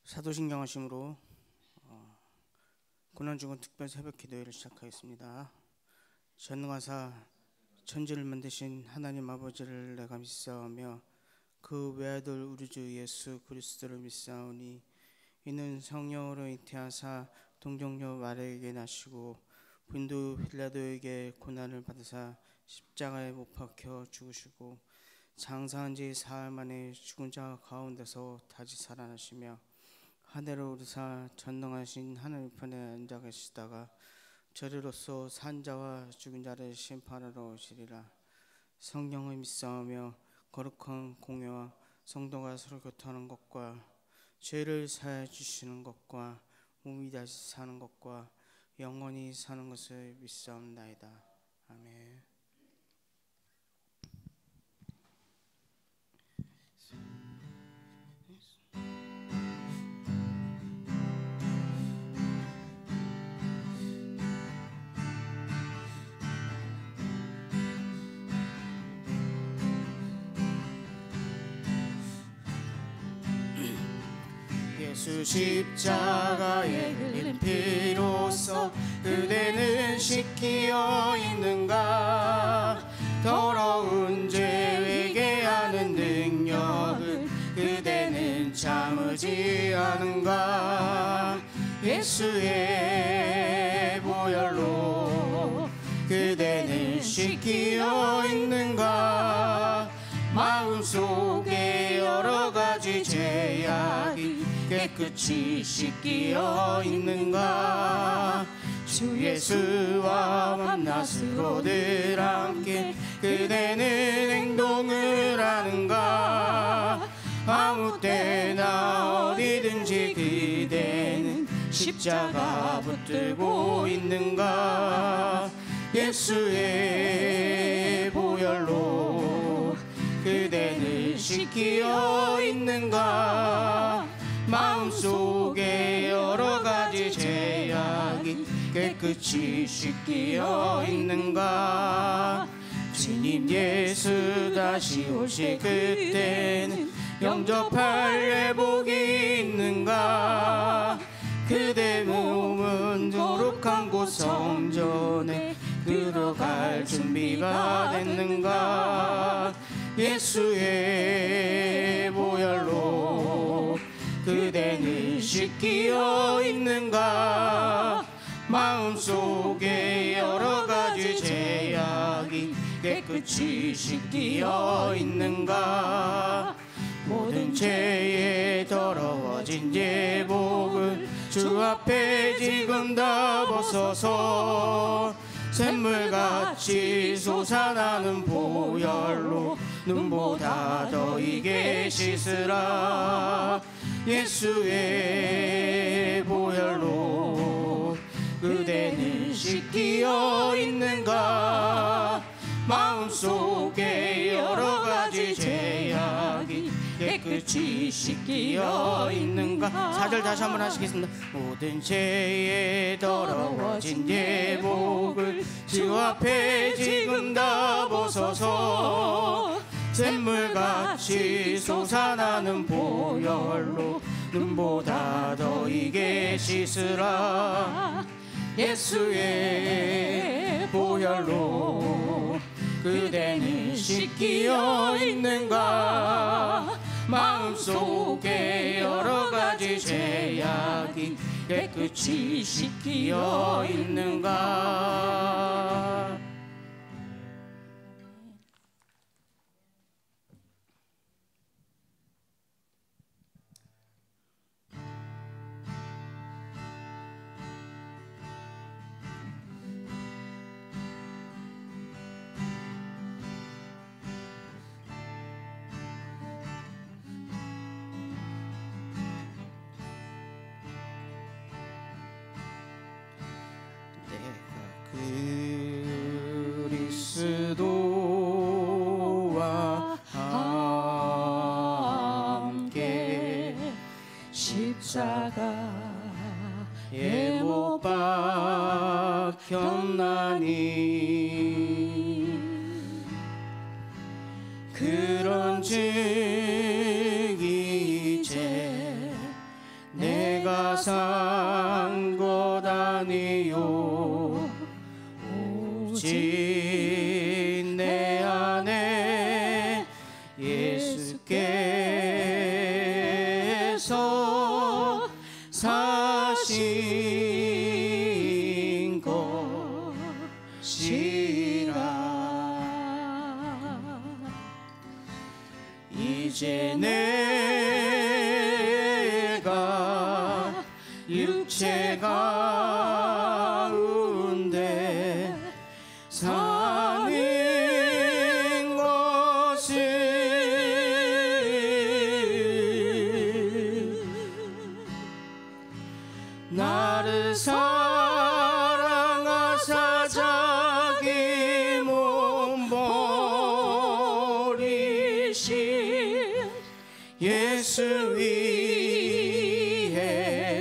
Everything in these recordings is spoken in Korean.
사도신경 하심으로 고난주간 특별 새벽 기도회를 시작하겠습니다. 전능하사 천지를 만드신 하나님 아버지를 내가 믿사오며 그 외아들 우리 주 예수 그리스도를 믿사오니 이는 성령으로 잉태하사 동정녀 마리아에게 나시고 본도 빌라도에게 고난을 받으사 십자가에 못 박혀 죽으시고 장사한 지 사흘 만에 죽은 자 가운데서 다시 살아나시며 하늘로 오르사 전능하신 하늘 편에 앉아 계시다가 저리로서 산 자와 죽은 자를 심판하러 오시리라. 성령을 믿사오며 거룩한 공회와 성도가 서로 교통하는 것과 죄를 사하여 주시는 것과 몸이 다시 사는 것과 영원히 사는 것을 믿사옵나이다. 아멘. 예수 십자가에 흘린 피로써 그대는 씻기어 있는가? 더러운 죄 회개하는 능력을 그대는 참으지 않은가? 예수의 보혈로 그대는 씻기어 있는가? 마음속에 여러 가지 죄악이 깨끗이 씻기어 있는가? 주 예수와 만나스로 늘 함께 그대는 행동을 하는가? 아무 때나 어디든지 그대는 십자가 붙들고 있는가? 예수의 보혈로 그대는 씻기어 있는가? 마음속에 여러 가지 죄악이 깨끗이 씻기어 있는가? 주님 예수 다시 오실 그때는 영접할 회복이 있는가? 그대 몸은 거룩한 곳 성전에 들어갈 준비가 됐는가? 예수의 보혈로 그대는 씻기어 있는가? 마음속에 여러 가지 죄악이 깨끗이 씻기어 있는가? 모든 죄에 더러워진 제복을 주 앞에 지금 다 벗어서 샘물같이 솟아나는 보혈로 눈보다 더 익게 씻으라. 예수의 보혈로 그대는 씻기어 있는가? 마음속에 여러 가지 죄악이 깨끗이 씻기어 있는가? 4절 다시 한번 하시겠습니다. 모든 죄에 더러워진 제복을 주 앞에 지금 다 벗어서 샘물같이 솟아나는 보혈로 눈보다 더 익게 씻으라. 예수의 보혈로 그대는 씻기어 있는가? 마음속에 여러 가지 죄악이 깨끗이 씻기어 있는가? 그리스도와 함께 십자가에 못 박혔나니 그런즉 이제 하나니요 오직 내 안에 예수께서 사신 것이라. 이제 내가 육체 가운데 사는 것을 나를 사랑하사 자기 몸 버리신 예수 위에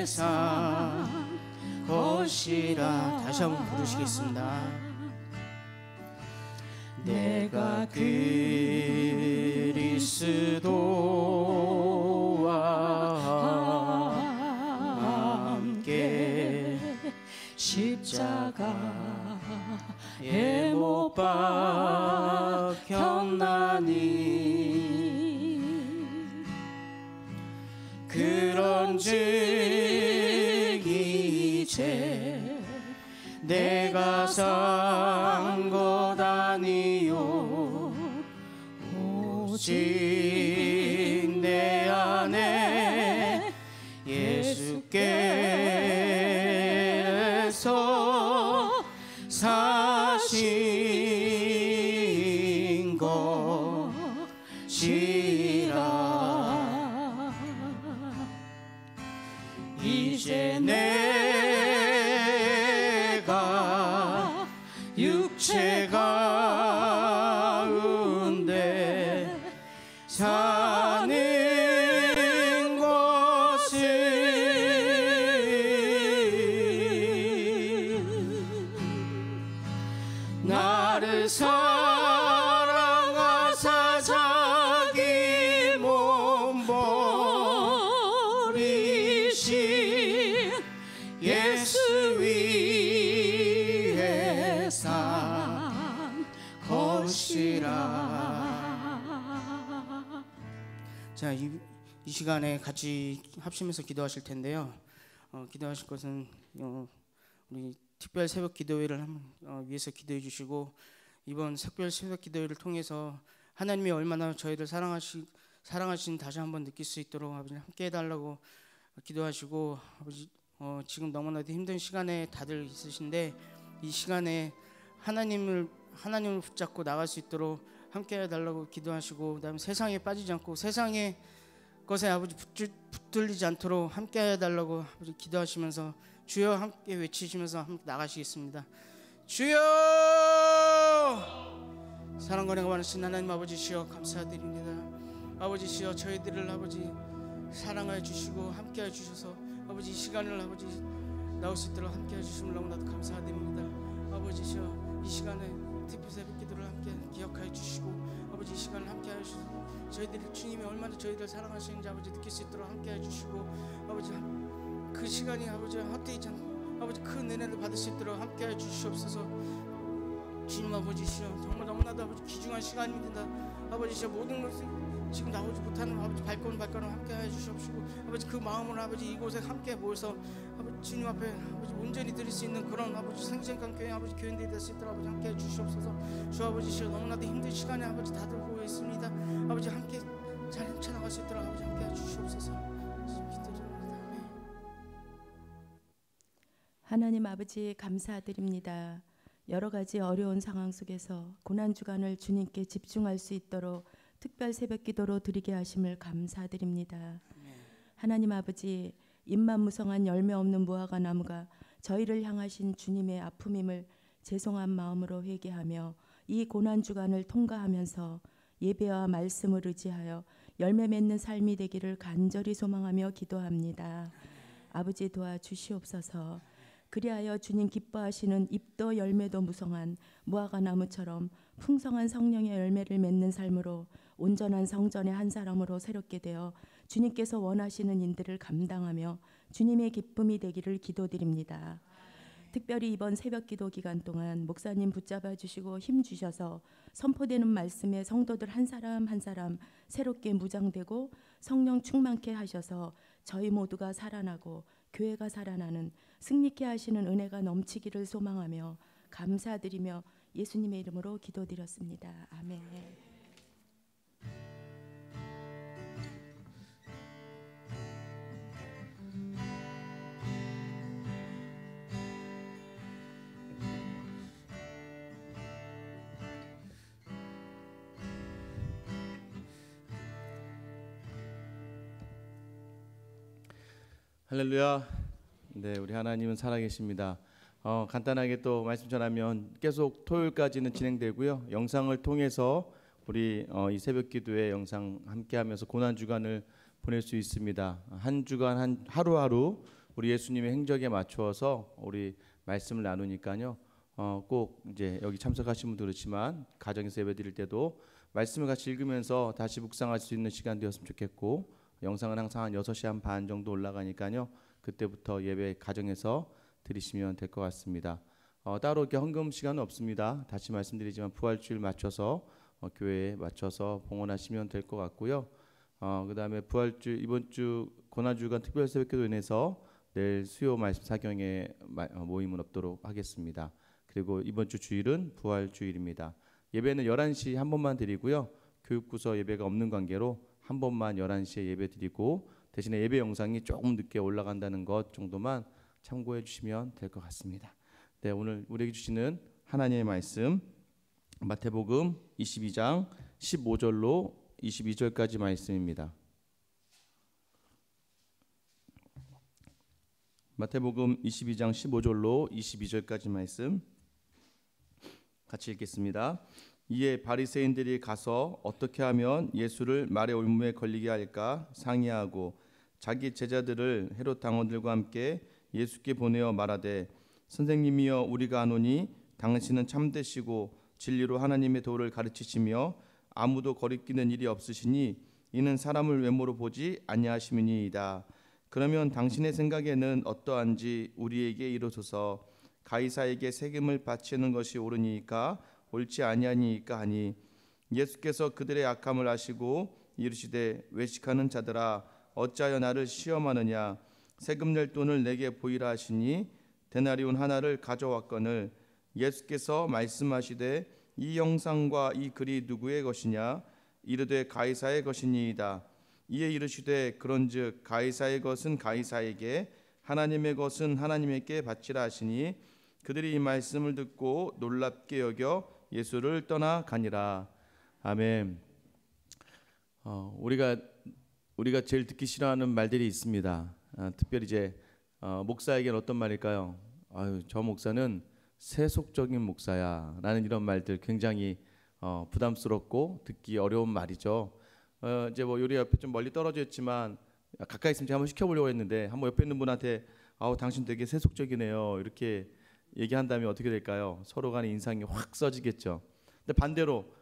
산 것이라. 다시 한번 부르시겠습니다. 내가 그리스도와 함께 십자가에 못 박혔나니 그런즉 이제 내가 산 것 아니요 오직 내 안에 예수께서 사신 것이라. 이제 내가 육체 가운데 사는 것을 나를 사랑하사 자기 몸 버리신 예수 위에 산 것이라. 자, 이 시간에 같이 합심해서 기도하실 텐데요. 기도하실 것은 우리 특별 새벽 기도회를 위해서 기도해 주시고, 이번 특별 새벽 기도회를 통해서 하나님이 얼마나 저희를 사랑하신 다시 한번 느낄 수 있도록 아버지 함께 해달라고 기도하시고, 아버지 지금 너무나도 힘든 시간에 다들 있으신데 이 시간에 하나님을 붙잡고 나갈 수 있도록 함께 해달라고 기도하시고, 그다음에 세상에 빠지지 않고 세상의 것에 아버지 붙들리지 않도록 함께 해달라고 아버지 기도하시면서 주여 함께 외치시면서 함께 나가시겠습니다. 주여! 사랑과 은혜가 많으신 하나님 아버지시여 감사드립니다. 아버지시여 저희들을 아버지 사랑하여 주시고 함께해 주셔서 아버지 이 시간을 아버지 나올 수 있도록 함께해 주심을 너무나도 감사드립니다. 아버지시여 이 시간에 특별 새벽 기도를 함께 기억하여 주시고 아버지 이 시간을 함께하여 주시고 저희들이 주님이 얼마나 저희들 사랑하시는지 아버지 느낄 수 있도록 함께해 주시고 아버지 그 시간이 아버지 헛되지 않고 아버지 큰 은혜를 받을 수 있도록 함께해 주시옵소서. 주님 아버지시여 정말 너무나도 아버지 귀중한 시간입니다. 아버지시여 모든 것을 지금 나오지 못하는 아버지 발걸음 함께해 주시옵시고 아버지 그 마음으로 아버지 이곳에 함께 모여서 아버지 주님 앞에 아버지 온전히 드릴 수 있는 그런 아버지 생생한 교회 아버지 교인들이 될 수 있도록 아버지 함께해 주시옵소서. 주 아버지시여 너무나도 힘든 시간에 아버지 다들 모여 있습니다. 아버지 함께 잘 헤쳐나갈 수 있도록 아버지 함께해 주시옵소서. 기도드립니다. 하나님 아버지 감사드립니다. 여러 가지 어려운 상황 속에서 고난 주간을 주님께 집중할 수 있도록 특별 새벽 기도로 드리게 하심을 감사드립니다. 하나님 아버지 잎만무성한 열매 없는 무화과 나무가 저희를 향하신 주님의 아픔임을 죄송한 마음으로 회개하며 이 고난 주간을 통과하면서 예배와 말씀을 의지하여 열매 맺는 삶이 되기를 간절히 소망하며 기도합니다. 아버지 도와주시옵소서. 그리하여 주님 기뻐하시는 잎도 열매도 무성한 무화과 나무처럼 풍성한 성령의 열매를 맺는 삶으로 온전한 성전의 한 사람으로 새롭게 되어 주님께서 원하시는 인들을 감당하며 주님의 기쁨이 되기를 기도드립니다. 특별히 이번 새벽기도 기간 동안 목사님 붙잡아 주시고 힘 주셔서 선포되는 말씀에 성도들 한 사람 한 사람 새롭게 무장되고 성령 충만케 하셔서 저희 모두가 살아나고 교회가 살아나는 승리케 하시는 은혜가 넘치기를 소망하며 감사드리며 예수님의 이름으로 기도드렸습니다. 아멘. 할렐루야. 네, 우리 하나님은 살아계십니다. 간단하게 또 말씀 전하면 계속 토요일까지는 진행되고요. 영상을 통해서 우리 이 새벽기도회 영상 함께하면서 고난 주간을 보낼 수 있습니다. 한 주간 하루하루 우리 예수님의 행적에 맞추어서 우리 말씀을 나누니까요. 꼭 이제 여기 참석하신 분도 그렇지만 가정에서 예배드릴 때도 말씀을 같이 읽으면서 다시 묵상할 수 있는 시간 되었으면 좋겠고, 영상은 항상 한 6시 반 정도 올라가니까요. 그때부터 예배 가정에서 드리시면 될 것 같습니다. 따로 이렇게 헌금 시간은 없습니다. 다시 말씀드리지만 부활주일 맞춰서 교회에 맞춰서 봉헌하시면 될 것 같고요. 그다음에 부활주일 이번 주 고난주간 특별 새벽기도로 인해서 내일 수요 말씀 사경에 모임은 없도록 하겠습니다. 그리고 이번 주 주일은 부활주일입니다. 예배는 11시 한 번만 드리고요. 교육부서 예배가 없는 관계로 한 번만 11시에 예배 드리고, 대신에 예배 영상이 조금 늦게 올라간다는 것 정도만 참고해 주시면 될 것 같습니다. 네, 오늘 우리에게 주시는 하나님의 말씀 마태복음 22장 15절로 22절까지 말씀입니다. 마태복음 22장 15절로 22절까지 말씀 같이 읽겠습니다. 이에 바리새인들이 가서 어떻게 하면 예수를 말의 올무에 걸리게 할까 상의하고 자기 제자들을 헤롯 당원들과 함께 예수께 보내어 말하되, 선생님이여, 우리가 아노니 당신은 참되시고 진리로 하나님의 도를 가르치시며 아무도 거리끼는 일이 없으시니 이는 사람을 외모로 보지 아니하심이니이다. 그러면 당신의 생각에는 어떠한지 우리에게 이르소서. 가이사에게 세금을 바치는 것이 옳으니까 옳지 아니하니까 하니, 예수께서 그들의 악함을 아시고 이르시되, 외식하는 자들아, 어찌하여 나를 시험하느냐. 세금 낼 돈을 내게 보이라 하시니 데나리온 하나를 가져왔거늘, 예수께서 말씀하시되, 이 영상과 이 글이 누구의 것이냐. 이르되 가이사의 것이니이다. 이에 이르시되, 그런즉 가이사의 것은 가이사에게, 하나님의 것은 하나님께 바치라 하시니, 그들이 이 말씀을 듣고 놀랍게 여겨 예수를 떠나가니라. 아멘. 우리가 제일 듣기 싫어하는 말들이 있습니다. 특별히 이제 목사에게는 어떤 말일까요? 저 목사는 세속적인 목사야라는 이런 말들 굉장히 부담스럽고 듣기 어려운 말이죠. 이제 뭐 요리 옆에 좀 멀리 떨어져 있지만 가까이 있으면 제가 한번 시켜보려고 했는데, 한번 옆에 있는 분한테 당신 되게 세속적이네요 이렇게 얘기한다면 어떻게 될까요? 서로 간의 인상이 확 써지겠죠. 근데 반대로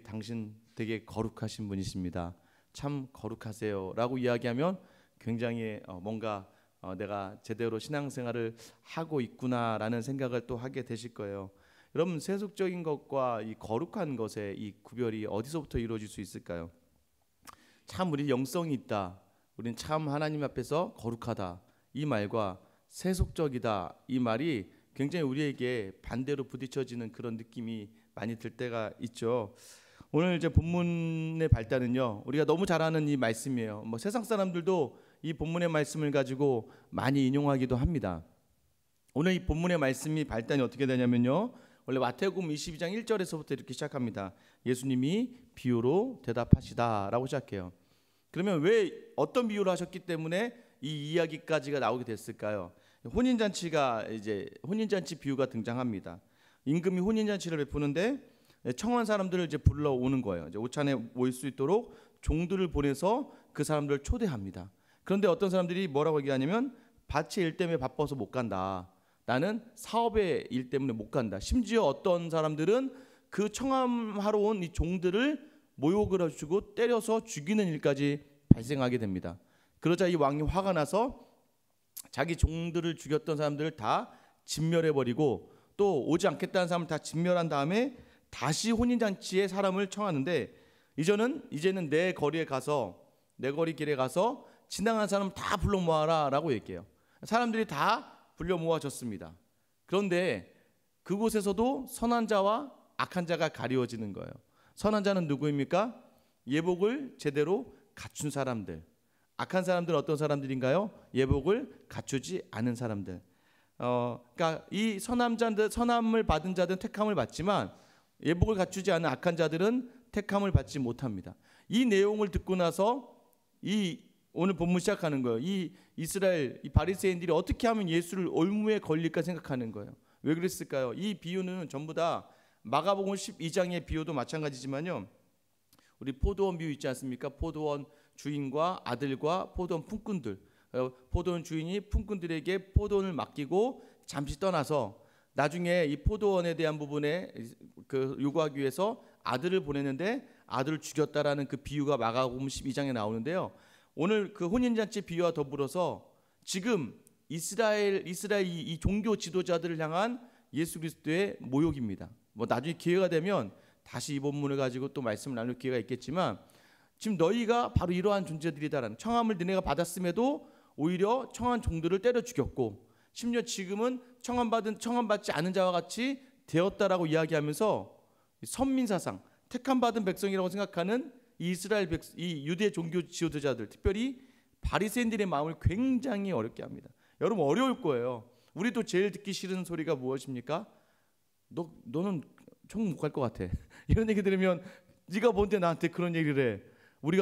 당신 되게 거룩하신 분이십니다. 참 거룩하세요라고 이야기하면 굉장히 뭔가 내가 제대로 신앙생활을 하고 있구나라는 생각을 또 하게 되실 거예요. 여러분, 세속적인 것과 이 거룩한 것의 이 구별이 어디서부터 이루어질 수 있을까요? 참 우리 영성이 있다, 우리는 참 하나님 앞에서 거룩하다, 이 말과 세속적이다, 이 말이 굉장히 우리에게 반대로 부딪혀지는 그런 느낌이 많이 들 때가 있죠. 오늘 이제 본문의 발단은요, 우리가 너무 잘 아는 이 말씀이에요. 뭐 세상 사람들도 이 본문의 말씀을 가지고 많이 인용하기도 합니다. 오늘 이 본문의 말씀이 발단이 어떻게 되냐면요, 원래 마태복음 22장 1절에서부터 이렇게 시작합니다. 예수님이 비유로 대답하시다라고 시작해요. 그러면 왜 어떤 비유를 하셨기 때문에 이 이야기까지가 나오게 됐을까요? 혼인잔치 비유가 등장합니다. 임금이 혼인잔치를 베푸는데 청한 사람들을 이제 불러오는 거예요. 이제 오찬에 모일 수 있도록 종들을 보내서 그 사람들을 초대합니다. 그런데 어떤 사람들이 뭐라고 얘기하냐면, 밭의 일 때문에 바빠서 못 간다. 나는 사업의 일 때문에 못 간다. 심지어 어떤 사람들은 그 청함하러 온 이 종들을 모욕을 해주고 때려서 죽이는 일까지 발생하게 됩니다. 그러자 이 왕이 화가 나서 자기 종들을 죽였던 사람들을 다 진멸해버리고 또 오지 않겠다는 사람을 다 진멸한 다음에 다시 혼인잔치에 사람을 청하는데 이제는 내 거리 길에 가서 지나간 사람 다 불러 모아라 라고 얘기해요. 사람들이 다 불려 모아졌습니다. 그런데 그곳에서도 선한 자와 악한 자가 가리워지는 거예요. 선한 자는 누구입니까? 예복을 제대로 갖춘 사람들. 악한 사람들은 어떤 사람들인가요? 예복을 갖추지 않은 사람들. 그러니까 이 선함을 받은 자들은 택함을 받지만 예복을 갖추지 않은 악한 자들은 택함을 받지 못합니다. 이 내용을 듣고 나서 오늘 본문 시작하는 거예요. 이 바리새인들이 어떻게 하면 예수를 올무에 걸릴까 생각하는 거예요. 왜 그랬을까요? 이 비유는 전부 다 마가복음 12장의 비유도 마찬가지지만요. 우리 포도원 비유 있지 않습니까? 포도원 주인과 아들과 포도원 품꾼들. 포도원 주인이 품꾼들에게 포도원을 맡기고 잠시 떠나서 나중에 이 포도원에 대한 부분에 요구하기 위해서 아들을 보내는데 아들을 죽였다라는 그 비유가 마가복음 12장에 나오는데요. 오늘 그 혼인잔치 비유와 더불어서 지금 이스라엘 이 종교 지도자들을 향한 예수 그리스도의 모욕입니다. 나중에 기회가 되면 다시 이 본문을 가지고 또 말씀을 나눌 기회가 있겠지만 지금 너희가 바로 이러한 존재들이다라는 청함을 너네가 받았음에도 오히려 청한 종들을 때려 죽였고 심지어 지금은 청함받지 않은 자와 같이 되었다라고 이야기하면서 선민사상 택함받은 백성이라고 생각하는 이 유대 종교 지도자들 특별히 바리새인들의 마음을 굉장히 어렵게 합니다. 여러분 어려울 거예요. 우리도 제일 듣기 싫은 소리가 무엇입니까? 너는 천국 못 갈 것 같아. 이런 얘기 들으면 네가 뭔데 나한테 그런 얘기를 해.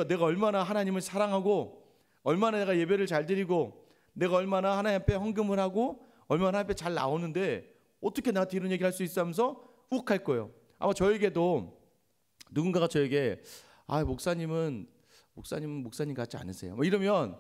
내가 얼마나 하나님을 사랑하고 얼마나 내가 예배를 잘 드리고 내가 얼마나 하나님 앞에 헌금을 하고 얼마나 하나님 앞에 잘 나오는데 어떻게 나한테 이런 얘기를 할 수 있어 하면서 욱할 거예요. 아마 저에게도 누군가가 저에게 목사님은 목사님 같지 않으세요. 이러면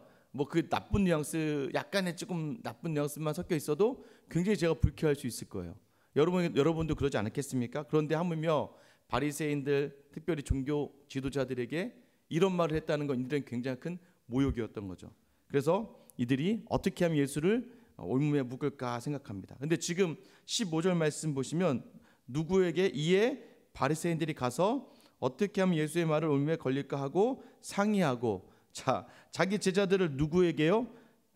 그 나쁜 뉘앙스 약간의 조금 나쁜 뉘앙스만 섞여 있어도 굉장히 제가 불쾌할 수 있을 거예요. 여러분도 그러지 않았겠습니까? 그런데 하물며 바리새인들 특별히 종교 지도자들에게 이런 말을 했다는 건 이들은 굉장히 큰 모욕이었던 거죠. 그래서 이들이 어떻게 하면 예수를 올무에 묶을까 생각합니다. 근데 지금 15절 말씀 보시면 누구에게 이에 바리새인들이 가서 어떻게 하면 예수의 말을 올무에 걸릴까 하고 상의하고 자기 제자들을 누구에게요?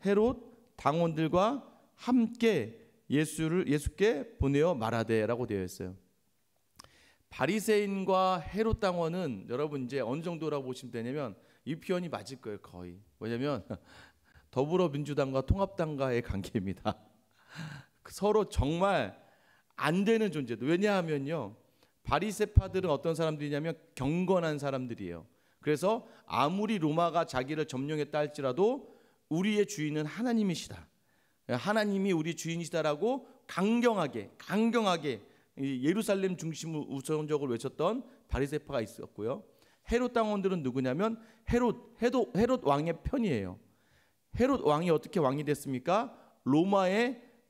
헤롯 당원들과 함께 예수께 보내어 말하되라고 되어 있어요. 바리새인과 헤롯 당원은 여러분 이제 어느 정도라고 보시면 되냐면 이 표현이 맞을 거예요. 거의. 뭐냐면 더불어민주당과 통합당과의 관계입니다. 서로 정말 안 되는 존재도. 왜냐하면요. 바리새파들은 어떤 사람들이냐면 경건한 사람들이에요. 그래서 아무리 로마가 자기를 점령했다 할지라도 우리의 주인은 하나님이시다. 하나님이 우리 주인이시다라고 강경하게 예루살렘 중심을 우선적으로 외쳤던 바리새파가 있었고요. 헤롯 당원들은 누구냐면 헤롯 왕의 편이에요. 헤롯 왕이 어떻게 왕이 됐습니까?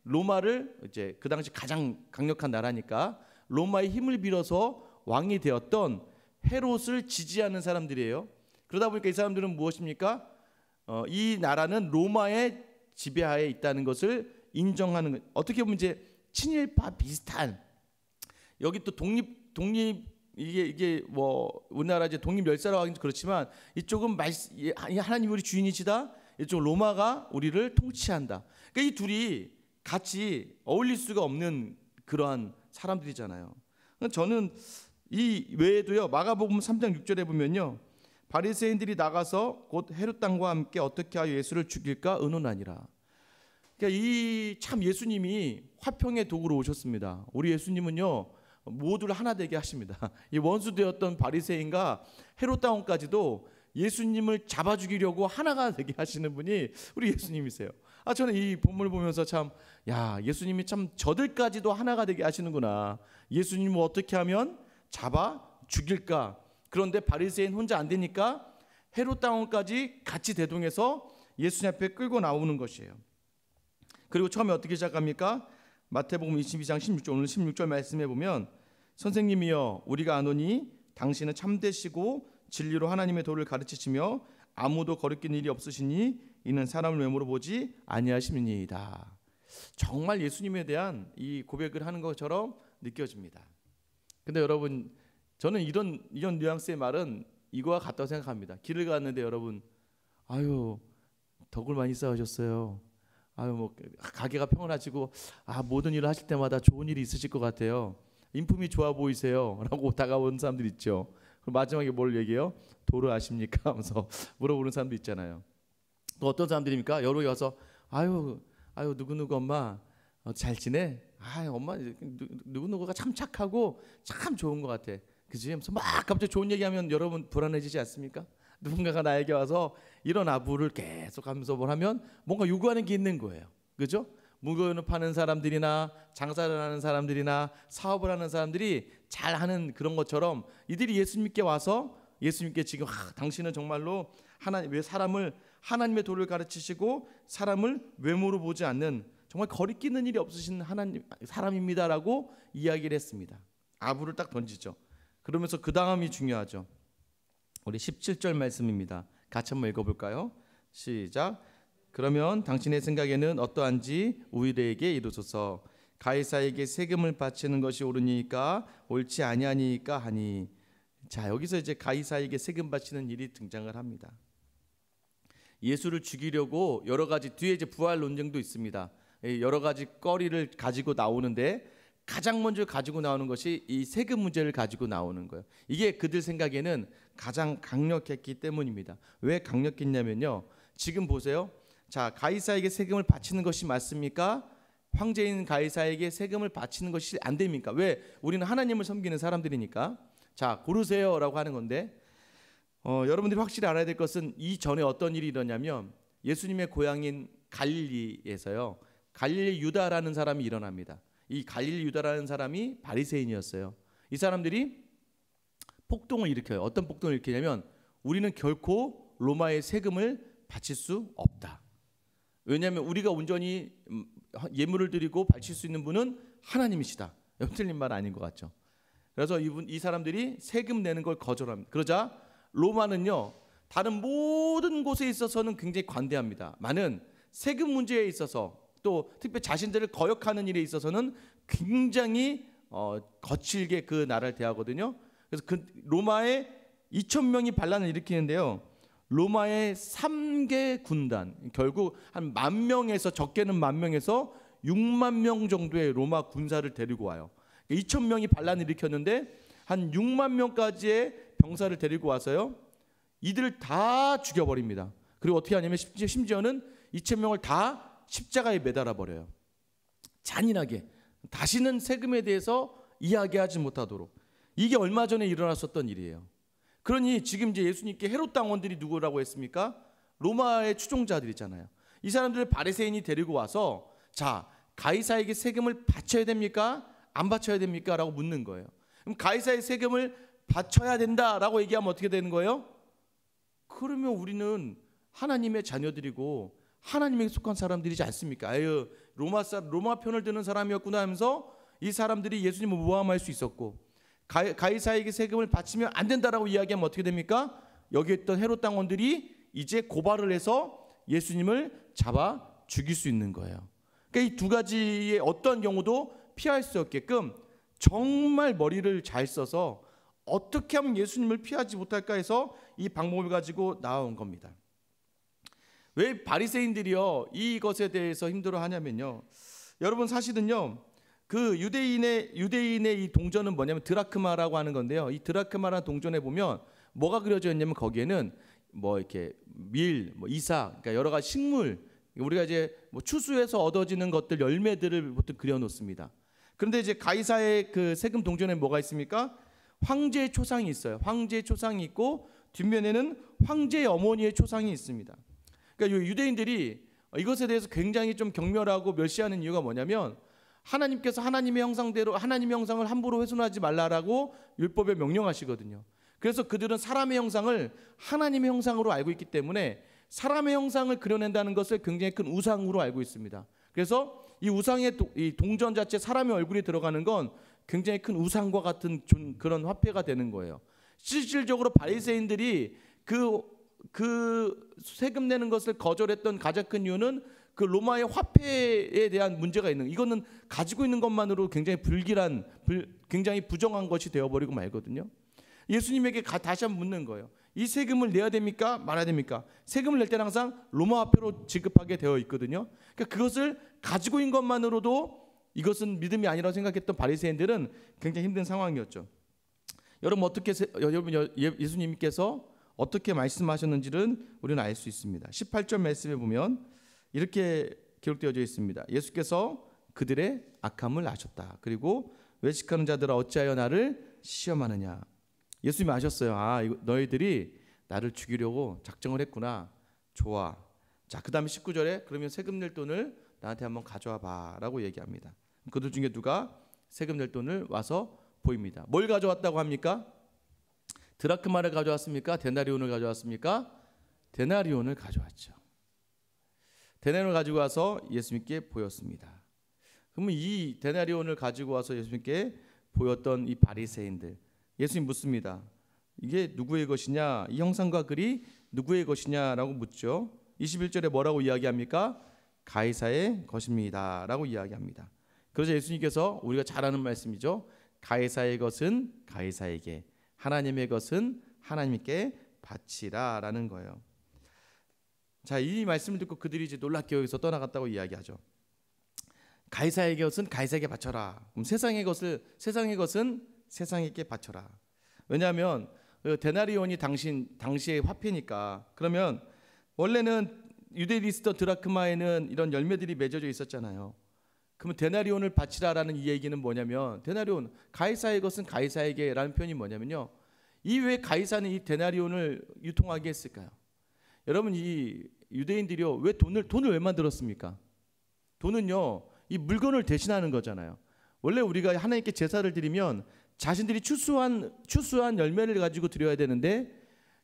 로마를 이제 그 당시 가장 강력한 나라니까 로마의 힘을 빌어서 왕이 되었던 헤롯을 지지하는 사람들이에요. 그러다 보니까 이 사람들은 무엇입니까? 이 나라는 로마의 지배하에 있다는 것을 인정하는 것. 어떻게 보면 이제 친일파 비슷한 여기 또 독립 이게 우리나라 이제 독립 열사라고 하긴 그렇지만 이쪽은 하나님 우리 주인이시다. 이쪽 로마가 우리를 통치한다. 그러니까 이 둘이 같이 어울릴 수가 없는 그러한 사람들이잖아요. 저는 이 외에도요 마가복음 3장 6절에 보면요 바리새인들이 나가서 곧 헤롯 당과 함께 어떻게 하여 예수를 죽일까 의논하니라. 그러니까 이 참 예수님이 화평의 도구로 오셨습니다. 우리 예수님은요 모두를 하나 되게 하십니다. 이 원수되었던 바리새인과 헤롯 당원까지도 예수님을 잡아 죽이려고 하나가 되게 하시는 분이 우리 예수님이세요. 저는 이 본문을 보면서 참 예수님이 참 저들까지도 하나가 되게 하시는구나. 예수님을 어떻게 하면 잡아 죽일까. 그런데 바리새인 혼자 안 되니까 헤롯 당원까지 같이 대동해서 예수님 앞에 끌고 나오는 것이에요. 그리고 처음에 어떻게 시작합니까? 마태복음 22장 16절 오늘 16절 말씀해 보면 선생님이여 우리가 아노니 당신은 참되시고 진리로 하나님의 도를 가르치시며 아무도 거리끼는 일이 없으시니 이는 사람을 외모로 보지 아니하심이니이다. 정말 예수님에 대한 이 고백을 하는 것처럼 느껴집니다. 근데 여러분, 저는 이런 뉘앙스의 말은 이거와 같다고 생각합니다. 길을 갔는데 여러분, 아유 덕을 많이 쌓으셨어요. 아유 뭐 가게가 평온하시고 모든 일을 하실 때마다 좋은 일이 있으실 것 같아요. 인품이 좋아 보이세요. 라고 다가오는 사람들 있죠. 그럼 마지막에 뭘 얘기해요? 도를 아십니까? 하면서 물어보는 사람도 있잖아요. 또 어떤 사람들입니까? 여러 개 와서 아유 누구누구 엄마 잘 지내? 엄마 누구누구가 참 착하고 참 좋은 것 같아. 그지? 하면서 막 갑자기 좋은 얘기하면 여러분 불안해지지 않습니까? 누군가가 나에게 와서 이런 아부를 계속 하면서 뭘 하면 뭔가 요구하는 게 있는 거예요. 그죠? 물건을 파는 사람들이나 장사를 하는 사람들이나 사업을 하는 사람들이 잘하는 그런 것처럼 이들이 예수님께 와서 예수님께 지금 당신은 정말로 왜 사람을 하나님의 도를 가르치시고 사람을 외모로 보지 않는 정말 거리끼는 일이 없으신 사람입니다라고 이야기를 했습니다. 아부를 딱 던지죠. 그러면서 그 다음이 중요하죠. 우리 17절 말씀입니다. 같이 한번 읽어볼까요? 시작. 그러면 당신의 생각에는 어떠한지 우리에게 이르소서. 가이사에게 세금을 바치는 것이 옳으니까 옳지 아니하니까 하니. 자, 여기서 이제 가이사에게 세금 바치는 일이 등장을 합니다. 예수를 죽이려고 여러 가지 뒤에 이제 부활 논쟁도 있습니다. 여러 가지 거리를 가지고 나오는데 가장 먼저 가지고 나오는 것이 이 세금 문제를 가지고 나오는 거예요. 이게 그들 생각에는 가장 강력했기 때문입니다. 왜 강력했냐면요. 지금 보세요. 자, 가이사에게 세금을 바치는 것이 맞습니까? 황제인 가이사에게 세금을 바치는 것이 안 됩니까? 왜? 우리는 하나님을 섬기는 사람들이니까. 자, 고르세요라고 하는 건데 여러분들이 확실히 알아야 될 것은 이전에 어떤 일이 일어나냐면 예수님의 고향인 갈릴리에서요. 갈릴리 유다라는 사람이 일어납니다. 이 갈릴리 유다라는 사람이 바리새인이었어요. 이 사람들이 폭동을 일으켜요. 어떤 폭동을 일으키냐면 우리는 결코 로마의 세금을 바칠 수 없다. 왜냐하면 우리가 온전히 예물을 드리고 바칠 수 있는 분은 하나님이시다. 틀린 말 아닌 것 같죠. 그래서 이 사람들이 세금 내는 걸 거절합니다. 그러자 로마는요, 다른 모든 곳에 있어서는 굉장히 관대합니다. 많은 세금 문제에 있어서 또 특히 자신들을 거역하는 일에 있어서는 굉장히 거칠게 그 나라를 대하거든요. 그래서 그 로마에 2,000명이 반란을 일으키는데요. 로마의 3개 군단, 결국 한 10,000명에서 적게는 10,000명에서 60,000명 정도의 로마 군사를 데리고 와요. 2,000명이 반란을 일으켰는데 한 60,000명까지의 병사를 데리고 와서요. 이들을 다 죽여버립니다. 그리고 어떻게 하냐면 심지어는 2,000명을 다 십자가에 매달아 버려요. 잔인하게 다시는 세금에 대해서 이야기하지 못하도록. 이게 얼마 전에 일어났었던 일이에요. 그러니 지금 이제 예수님께 헤롯 당원들이 누구라고 했습니까? 로마의 추종자들이잖아요. 이 사람들을 바리새인이 데리고 와서 자, 가이사에게 세금을 바쳐야 됩니까? 안 바쳐야 됩니까? 라고 묻는 거예요. 그럼 가이사의 세금을 바쳐야 된다라고 얘기하면 어떻게 되는 거예요? 그러면 우리는 하나님의 자녀들이고 하나님에게 속한 사람들이지 않습니까? 아유, 로마 편을 드는 사람이었구나 하면서 이 사람들이 예수님을 모함할 수 있었고 가이사에게 세금을 바치면 안 된다라고 이야기하면 어떻게 됩니까? 여기 있던 헤롯 당원들이 이제 고발을 해서 예수님을 잡아 죽일 수 있는 거예요. 그러니까 이 두 가지의 어떤 경우도 피할 수 없게끔 정말 머리를 잘 써서 어떻게 하면 예수님을 피하지 못할까 해서 이 방법을 가지고 나온 겁니다. 왜 바리새인들이요 이것에 대해서 힘들어하냐면요. 여러분 사실은요 그 유대인의 이 동전은 뭐냐면 드라크마라고 하는 건데요. 이 드라크마라는 동전에 보면 뭐가 그려져 있냐면 거기에는 뭐 이렇게 밀, 뭐 이삭, 그러니까 여러 가지 식물, 우리가 이제 뭐 추수해서 얻어지는 것들 열매들을 보통 그려놓습니다. 그런데 이제 가이사의 그 세금 동전에 뭐가 있습니까? 황제의 초상이 있어요. 황제의 초상이 있고 뒷면에는 황제의 어머니의 초상이 있습니다. 그러니까 유대인들이 이것에 대해서 굉장히 좀 경멸하고 멸시하는 이유가 뭐냐면 하나님께서 하나님의 형상대로 하나님의 형상을 함부로 훼손하지 말라라고 율법에 명령하시거든요. 그래서 그들은 사람의 형상을 하나님의 형상으로 알고 있기 때문에 사람의 형상을 그려낸다는 것을 굉장히 큰 우상으로 알고 있습니다. 그래서 이 우상의 이 동전 자체 사람의 얼굴이 들어가는 건 굉장히 큰 우상과 같은 그런 화폐가 되는 거예요. 실질적으로 바리새인들이 그 세금 내는 것을 거절했던 가장 큰 이유는 그 로마의 화폐에 대한 문제가 있는, 이거는 가지고 있는 것만으로 굉장히 굉장히 부정한 것이 되어버리고 말거든요. 예수님에게 다시 한번 묻는 거예요. 이 세금을 내야 됩니까? 말아야 됩니까? 세금을 낼 때는 항상 로마 화폐로 지급하게 되어 있거든요. 그러니까 그것을 가지고 있는 것만으로도 이것은 믿음이 아니라고 생각했던 바리새인들은 굉장히 힘든 상황이었죠. 여러분 예수님께서 어떻게 말씀하셨는지는 우리는 알 수 있습니다. 18절 말씀에 보면 이렇게 기록되어져 있습니다. 예수께서 그들의 악함을 아셨다. 그리고 외식하는 자들아 어찌하여 나를 시험하느냐. 예수님이 아셨어요. 너희들이 나를 죽이려고 작정을 했구나. 좋아. 자, 그 다음에 19절에 그러면 세금 낼 돈을 나한테 한번 가져와 봐 라고 얘기합니다. 그들 중에 누가 세금 낼 돈을 와서 보입니다. 뭘 가져왔다고 합니까? 드라크마를 가져왔습니까? 데나리온을 가져왔습니까? 데나리온을 가져왔죠. 데나리온을 가지고 와서 예수님께 보였습니다. 그러면 이 데나리온을 가지고 와서 예수님께 보였던 이 바리새인들, 예수님 묻습니다. 이게 누구의 것이냐? 이 형상과 글이 누구의 것이냐라고 묻죠. 21절에 뭐라고 이야기합니까? 가이사의 것입니다 라고 이야기합니다. 그래서 예수님께서 우리가 잘 아는 말씀이죠. 가이사의 것은 가이사에게, 하나님의 것은 하나님께 바치라 라는 거예요. 자, 이 말씀을 듣고 그들이 이제 놀랍게 여기서 떠나갔다고 이야기하죠. 가이사의 것은 가이사에게 바쳐라. 그럼 세상의 것은 세상에게 바쳐라. 왜냐하면 데나리온이 당시의 화폐니까. 그러면 원래는 유대인이 쓰던 드라크마에는 이런 열매들이 맺어져 있었잖아요. 그러면 데나리온을 바치라라는 이 얘기는 뭐냐면, 데나리온, 가이사의 것은 가이사에게라는 표현이 뭐냐면요, 이 왜 가이사는 이 데나리온을 유통하게 했을까요? 여러분, 이 유대인들이요, 왜 돈을 왜 만들었습니까? 돈은요, 이 물건을 대신하는 거잖아요. 원래 우리가 하나님께 제사를 드리면 자신들이 추수한 열매를 가지고 드려야 되는데,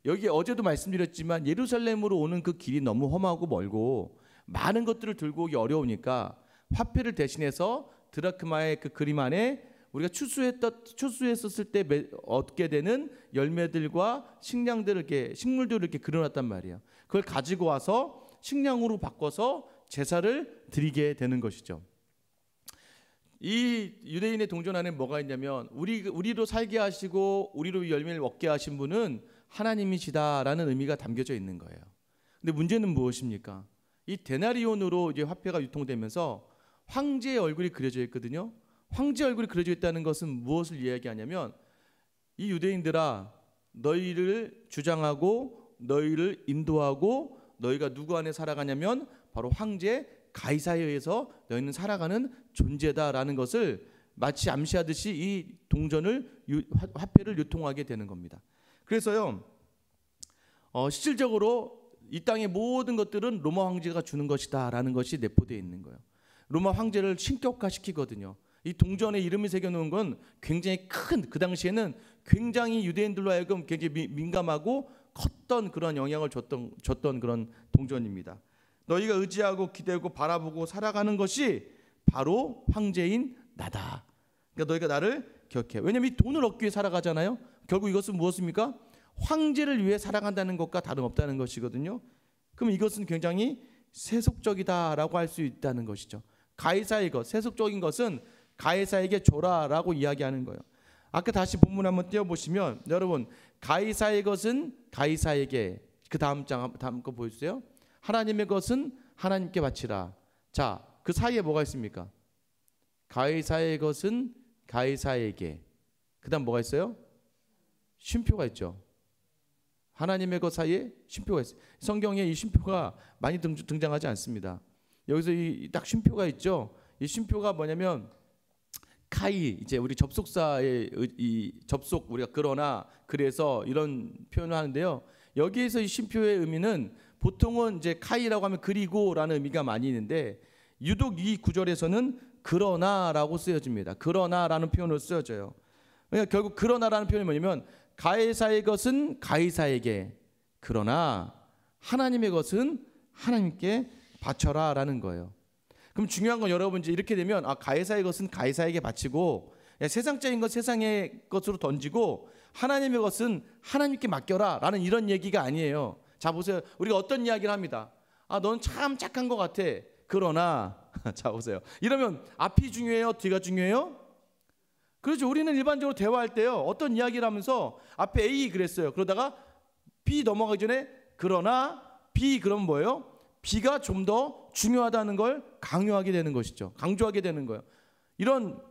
여기 어제도 말씀드렸지만 예루살렘으로 오는 그 길이 너무 험하고 멀고 많은 것들을 들고 오기 어려우니까 화폐를 대신해서 드라크마의 그 그림 안에 우리가 추수했었을 때 얻게 되는 열매들과 식물들을 이렇게 그려놨단 말이에요. 그걸 가지고 와서 식량으로 바꿔서 제사를 드리게 되는 것이죠. 이 유대인의 동전 안에 뭐가 있냐면, 우리로 살게 하시고 우리로 열매를 얻게 하신 분은 하나님이시다라는 의미가 담겨져 있는 거예요. 근데 문제는 무엇입니까? 이 데나리온으로 이제 화폐가 유통되면서 황제의 얼굴이 그려져 있거든요. 황제의 얼굴이 그려져 있다는 것은 무엇을 이야기하냐면, 이 유대인들아, 너희를 주장하고 너희를 인도하고 너희가 누구 안에 살아가냐면 바로 황제 가이사에 의해서 너희는 살아가는 존재다라는 것을 마치 암시하듯이 이 화폐를 유통하게 되는 겁니다. 그래서요, 실질적으로 이 땅의 모든 것들은 로마 황제가 주는 것이다라는 것이 내포되어 있는 거예요. 로마 황제를 신격화시키거든요. 이 동전에 이름을 새겨놓은 건 굉장히 그 당시에는 굉장히 유대인들로 하여금 굉장히 민감하고 컸던 그런 영향을 줬던 그런 동전입니다. 너희가 의지하고 기대고 바라보고 살아가는 것이 바로 황제인 나다. 그러니까 너희가 나를 기억해. 왜냐하면 이 돈을 얻기 위해 살아가잖아요. 결국 이것은 무엇입니까? 황제를 위해 살아간다는 것과 다름없다는 것이거든요. 그럼 이것은 굉장히 세속적이다라고 할 수 있다는 것이죠. 가이사의 것, 세속적인 것은 가이사에게 줘라라고 이야기하는 거예요. 아까 다시 본문 한번 띄워보시면, 여러분, 가이사의 것은 가이사에게, 그 다음 거 보여주세요. 하나님의 것은 하나님께 바치라. 자, 그 사이에 뭐가 있습니까? 가이사의 것은 가이사에게. 그 다음 뭐가 있어요? 쉼표가 있죠. 하나님의 것 사이에 쉼표가 있어요. 성경에 이 쉼표가 많이 등장하지 않습니다. 여기서 딱 쉼표가 있죠. 이 쉼표가 뭐냐면, 카이, 이제 우리 접속사의 이 접속, 우리가 그러나 그래서 이런 표현을 하는데요. 여기에서 이 쉼표의 의미는 보통은 이제 카이라고 하면 그리고라는 의미가 많이 있는데, 유독 이 구절에서는 그러나라고 쓰여집니다. 그러나라는 표현으로 쓰여져요. 그러니까 결국 그러나라는 표현이 뭐냐면, 가이사의 것은 가이사에게, 그러나 하나님의 것은 하나님께 바쳐라라는 거예요. 그럼 중요한 건, 여러분, 이제 이렇게 되면 가이사의 것은 가이사에게 바치고, 세상적인 것 세상의 것으로 던지고 하나님의 것은 하나님께 맡겨라라는 이런 얘기가 아니에요. 자, 보세요. 우리가 어떤 이야기를 합니다. 넌 참 착한 것 같아. 그러나 자 보세요. 이러면 앞이 중요해요? 뒤가 중요해요? 그렇죠. 우리는 일반적으로 대화할 때요. 어떤 이야기를 하면서 앞에 A 그랬어요. 그러다가 B 넘어가기 전에 그러나 B 그럼 뭐예요? B가 좀 더 중요하다는 걸 강요하게 되는 것이죠. 강조하게 되는 거예요. 이런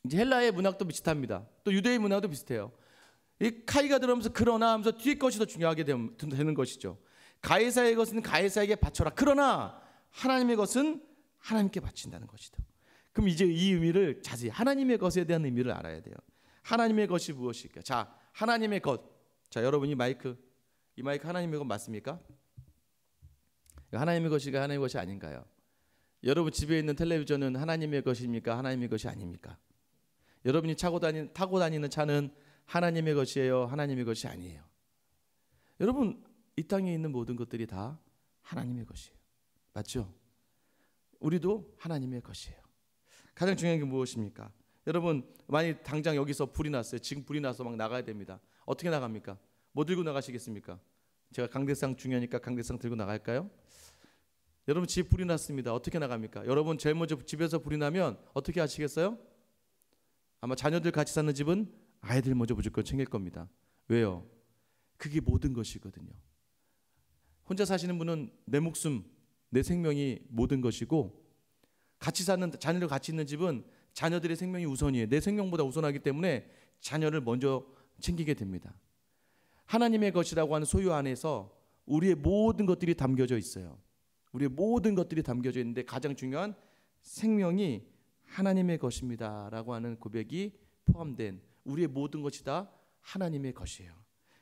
이제 헬라의 문학도 비슷합니다. 또 유대의 문학도 비슷해요. 이 카이가 들어오면서 그러나 하면서 뒤에 것이 더 중요하게 되는 것이죠. 가이사의 것은 가이사에게 바쳐라. 그러나 하나님의 것은 하나님께 바친다는 것이다. 그럼 이제 이 의미를 자세히 하나님의 것에 대한 의미를 알아야 돼요. 하나님의 것이 무엇일까? 자, 하나님의 것. 자, 여러분 이 마이크 하나님의 것 맞습니까? 하나님의 것이가 하나님의 것이 아닌가요? 여러분 집에 있는 텔레비전은 하나님의 것입니까? 하나님의 것이 아닙니까? 여러분이 타고 다니는 차는 하나님의 것이에요? 하나님의 것이 아니에요? 여러분 이 땅에 있는 모든 것들이 다 하나님의 것이에요. 맞죠? 우리도 하나님의 것이에요. 가장 중요한 게 무엇입니까? 여러분 만약 당장 여기서 불이 났어요. 지금 불이 나서 막 나가야 됩니다. 어떻게 나갑니까? 뭐 들고 나가시겠습니까? 제가 강대상 중요하니까 강대상 들고 나갈까요? 여러분 집 불이 났습니다. 어떻게 나갑니까? 여러분 제일 먼저 집에서 불이 나면 어떻게 하시겠어요? 아마 자녀들 같이 사는 집은 아이들 먼저 무조건 챙길 겁니다. 왜요? 그게 모든 것이거든요. 혼자 사시는 분은 내 목숨, 내 생명이 모든 것이고 같이 사는 자녀들 같이 있는 집은 자녀들의 생명이 우선이에요. 내 생명보다 우선하기 때문에 자녀를 먼저 챙기게 됩니다. 하나님의 것이라고 하는 소유 안에서 우리의 모든 것들이 담겨져 있어요. 우리의 모든 것들이 담겨져 있는데 가장 중요한 생명이 하나님의 것입니다라고 하는 고백이 포함된 우리의 모든 것이 다 하나님의 것이에요.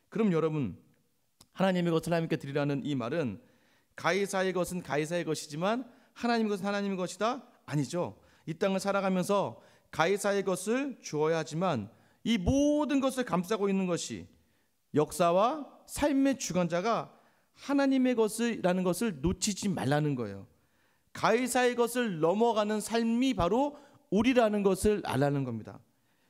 그럼 여러분 하나님의 것을 하나님께 드리라는 이 말은 가이사의 것은 가이사의 것이지만 하나님의 것은 하나님의 것이다? 아니죠. 이 땅을 살아가면서 가이사의 것을 주어야 하지만 이 모든 것을 감싸고 있는 것이 역사와 삶의 주관자가 하나님의 것이라는 것을 놓치지 말라는 거예요. 가이사의 것을 넘어가는 삶이 바로 우리라는 것을 알라는 겁니다.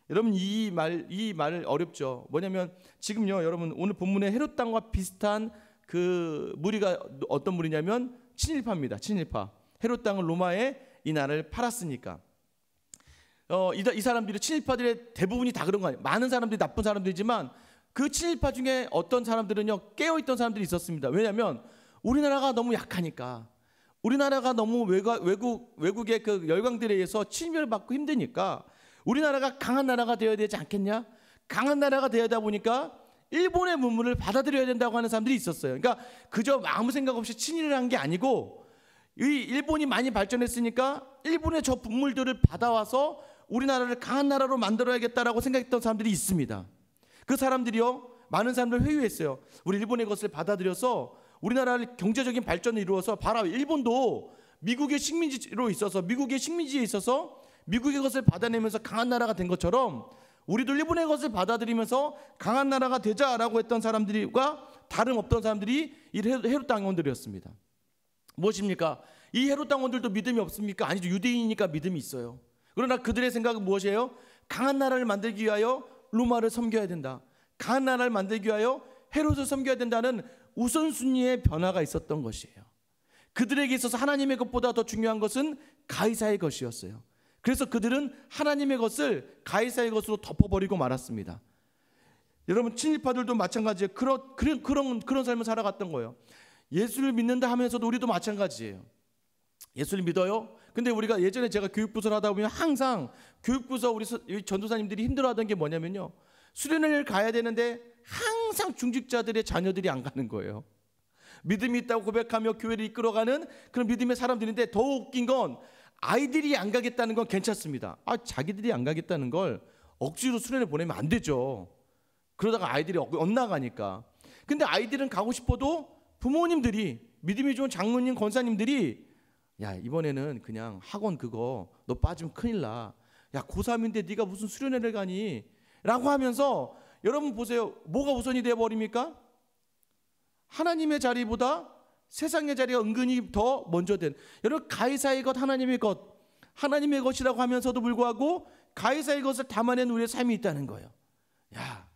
여러분 이 말 어렵죠. 뭐냐면 지금요 여러분 오늘 본문의 헤롯 땅과 비슷한 그 무리가 어떤 무리냐면 친일파입니다. 친일파. 헤롯 땅은 로마에 이 나라를 팔았으니까 이 사람들이 친일파들의 대부분이 다 그런 거 아니에요. 많은 사람들이 나쁜 사람들이지만 그 친일파 중에 어떤 사람들은요 깨어있던 사람들이 있었습니다. 왜냐하면 우리나라가 너무 약하니까 우리나라가 너무 외국의 그 열강들에 의해서 침멸받고 힘드니까 우리나라가 강한 나라가 되어야 되지 않겠냐? 강한 나라가 되어야 보니까 일본의 문물을 받아들여야 된다고 하는 사람들이 있었어요. 그러니까 그저 아무 생각 없이 친일을 한 게 아니고 이 일본이 많이 발전했으니까 일본의 저 문물들을 받아와서 우리나라를 강한 나라로 만들어야겠다라고 생각했던 사람들이 있습니다. 그 사람들이요 많은 사람들 회유했어요. 우리 일본의 것을 받아들여서 우리나라를 경제적인 발전을 이루어서 봐라 일본도 미국의 식민지로 있어서 미국의 식민지에 있어서 미국의 것을 받아내면서 강한 나라가 된 것처럼 우리도 일본의 것을 받아들이면서 강한 나라가 되자라고 했던 사람들과 다름없던 사람들이 이 헤롯 당원들이었습니다. 무엇입니까? 이 헤롯 당원들도 믿음이 없습니까? 아니죠. 유대인이니까 믿음이 있어요. 그러나 그들의 생각은 무엇이에요? 강한 나라를 만들기 위하여 로마를 섬겨야 된다. 강한 나라를 만들기 위하여 헤롯을 섬겨야 된다는 우선순위의 변화가 있었던 것이에요. 그들에게 있어서 하나님의 것보다 더 중요한 것은 가이사의 것이었어요. 그래서 그들은 하나님의 것을 가이사의 것으로 덮어버리고 말았습니다. 여러분 친일파들도 마찬가지예요. 그런 삶을 살아갔던 거예요. 예수를 믿는다 하면서도 우리도 마찬가지예요. 예수를 믿어요? 근데 우리가 예전에 제가 교육부서를 하다 보면 항상 교육부서 우리 전도사님들이 힘들어하던 게 뭐냐면요. 수련회를 가야 되는데 항상 중직자들의 자녀들이 안 가는 거예요. 믿음이 있다고 고백하며 교회를 이끌어가는 그런 믿음의 사람들인데 더 웃긴 건 아이들이 안 가겠다는 건 괜찮습니다. 자기들이 안 가겠다는 걸 억지로 수련회 보내면 안 되죠. 그러다가 아이들이 엇나가니까. 근데 아이들은 가고 싶어도 부모님들이 믿음이 좋은 장로님 권사님들이 야 이번에는 그냥 학원 그거 너 빠지면 큰일 나. 야 고3인데 네가 무슨 수련회를 가니? 라고 하면서 여러분 보세요. 뭐가 우선이 되어버립니까? 하나님의 자리보다 세상의 자리가 은근히 더 먼저 된. 여러분 가이사의 것 하나님의 것이라고 하면서도 불구하고 가이사의 것을 담아낸 우리의 삶이 있다는 거예요. 야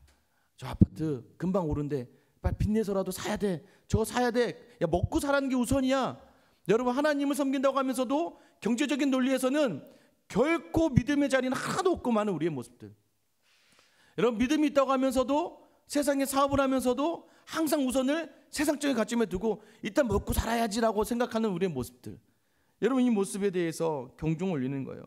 저 아파트 금방 오른데 빨리 빚내서라도 사야 돼. 저거 사야 돼. 야 먹고 살라는 게 우선이야. 여러분 하나님을 섬긴다고 하면서도 경제적인 논리에서는 결코 믿음의 자리는 하나도 없고 많은 우리의 모습들. 여러분 믿음이 있다고 하면서도 세상에 사업을 하면서도 항상 우선을 세상적인 가치에 두고 일단 먹고 살아야지라고 생각하는 우리의 모습들. 여러분 이 모습에 대해서 경종을 울리는 거예요.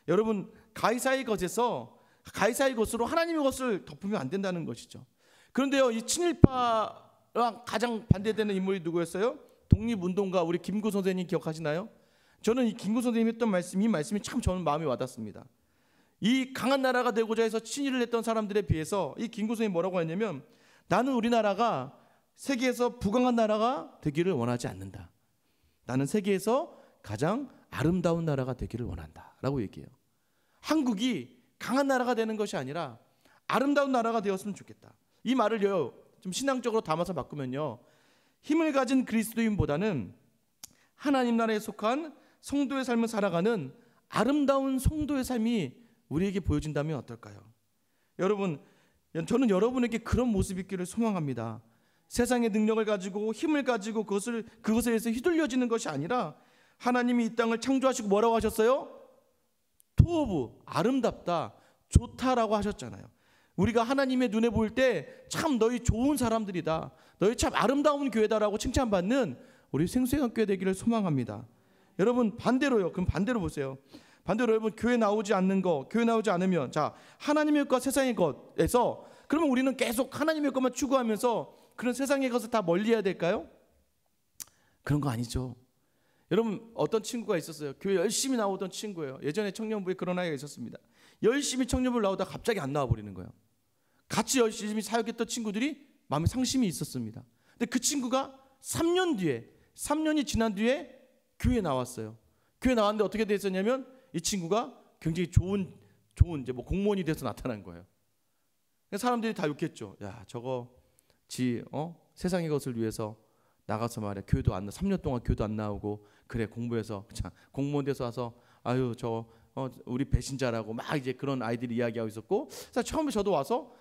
여러분 가이사의 것에서 가이사의 것으로 하나님의 것을 덮으면 안 된다는 것이죠. 그런데요 이 친일파랑 가장 반대되는 인물이 누구였어요? 독립운동가 우리 김구 선생님 기억하시나요? 저는 이 김구 선생님이 했던 말씀, 이 말씀이 참 저는 마음에 와닿습니다. 이 강한 나라가 되고자 해서 친일을 했던 사람들에 비해서 이 김구 선생님이 뭐라고 했냐면 나는 우리나라가 세계에서 부강한 나라가 되기를 원하지 않는다. 나는 세계에서 가장 아름다운 나라가 되기를 원한다 라고 얘기해요. 한국이 강한 나라가 되는 것이 아니라 아름다운 나라가 되었으면 좋겠다. 이 말을요 좀 신앙적으로 담아서 바꾸면요, 힘을 가진 그리스도인보다는 하나님 나라에 속한 성도의 삶을 살아가는 아름다운 성도의 삶이 우리에게 보여진다면 어떨까요? 여러분, 저는 여러분에게 그런 모습이 있기를 소망합니다. 세상의 능력을 가지고 힘을 가지고 그것에 의해서 휘둘려지는 것이 아니라 하나님이 이 땅을 창조하시고 뭐라고 하셨어요? 토부, 아름답다, 좋다라고 하셨잖아요. 우리가 하나님의 눈에 보일 때 참 너희 좋은 사람들이다, 너희 참 아름다운 교회다라고 칭찬받는 우리 생수의학교회 되기를 소망합니다. 여러분 반대로요. 그럼 반대로 보세요. 반대로 여러분 교회 나오지 않는 거, 교회 나오지 않으면 자 하나님의 것과 세상의 것에서 그러면 우리는 계속 하나님의 것만 추구하면서 그런 세상의 것을 다 멀리해야 될까요? 그런 거 아니죠. 여러분 어떤 친구가 있었어요. 교회 열심히 나오던 친구예요. 예전에 청년부에 그런 아이가 있었습니다. 열심히 청년부를 나오다 갑자기 안 나와버리는 거예요. 같이 열심히 사역했던 친구들이 마음에 상심이 있었습니다. 근데 그 친구가 3년이 지난 뒤에 교회에 나왔어요. 교회 나왔는데 어떻게 됐었냐면 이 친구가 굉장히 좋은 이제 뭐 공무원이 돼서 나타난 거예요. 사람들이 다 욕했죠. 야 저거 세상의 것을 위해서 나가서 말이야 교회도 안 나 3년 동안 교회도 안 나오고 그래 공부해서 참 공무원 돼서 와서 아유 저 우리 배신자라고 막 이제 그런 아이들이 이야기하고 있었고, 처음에 저도 와서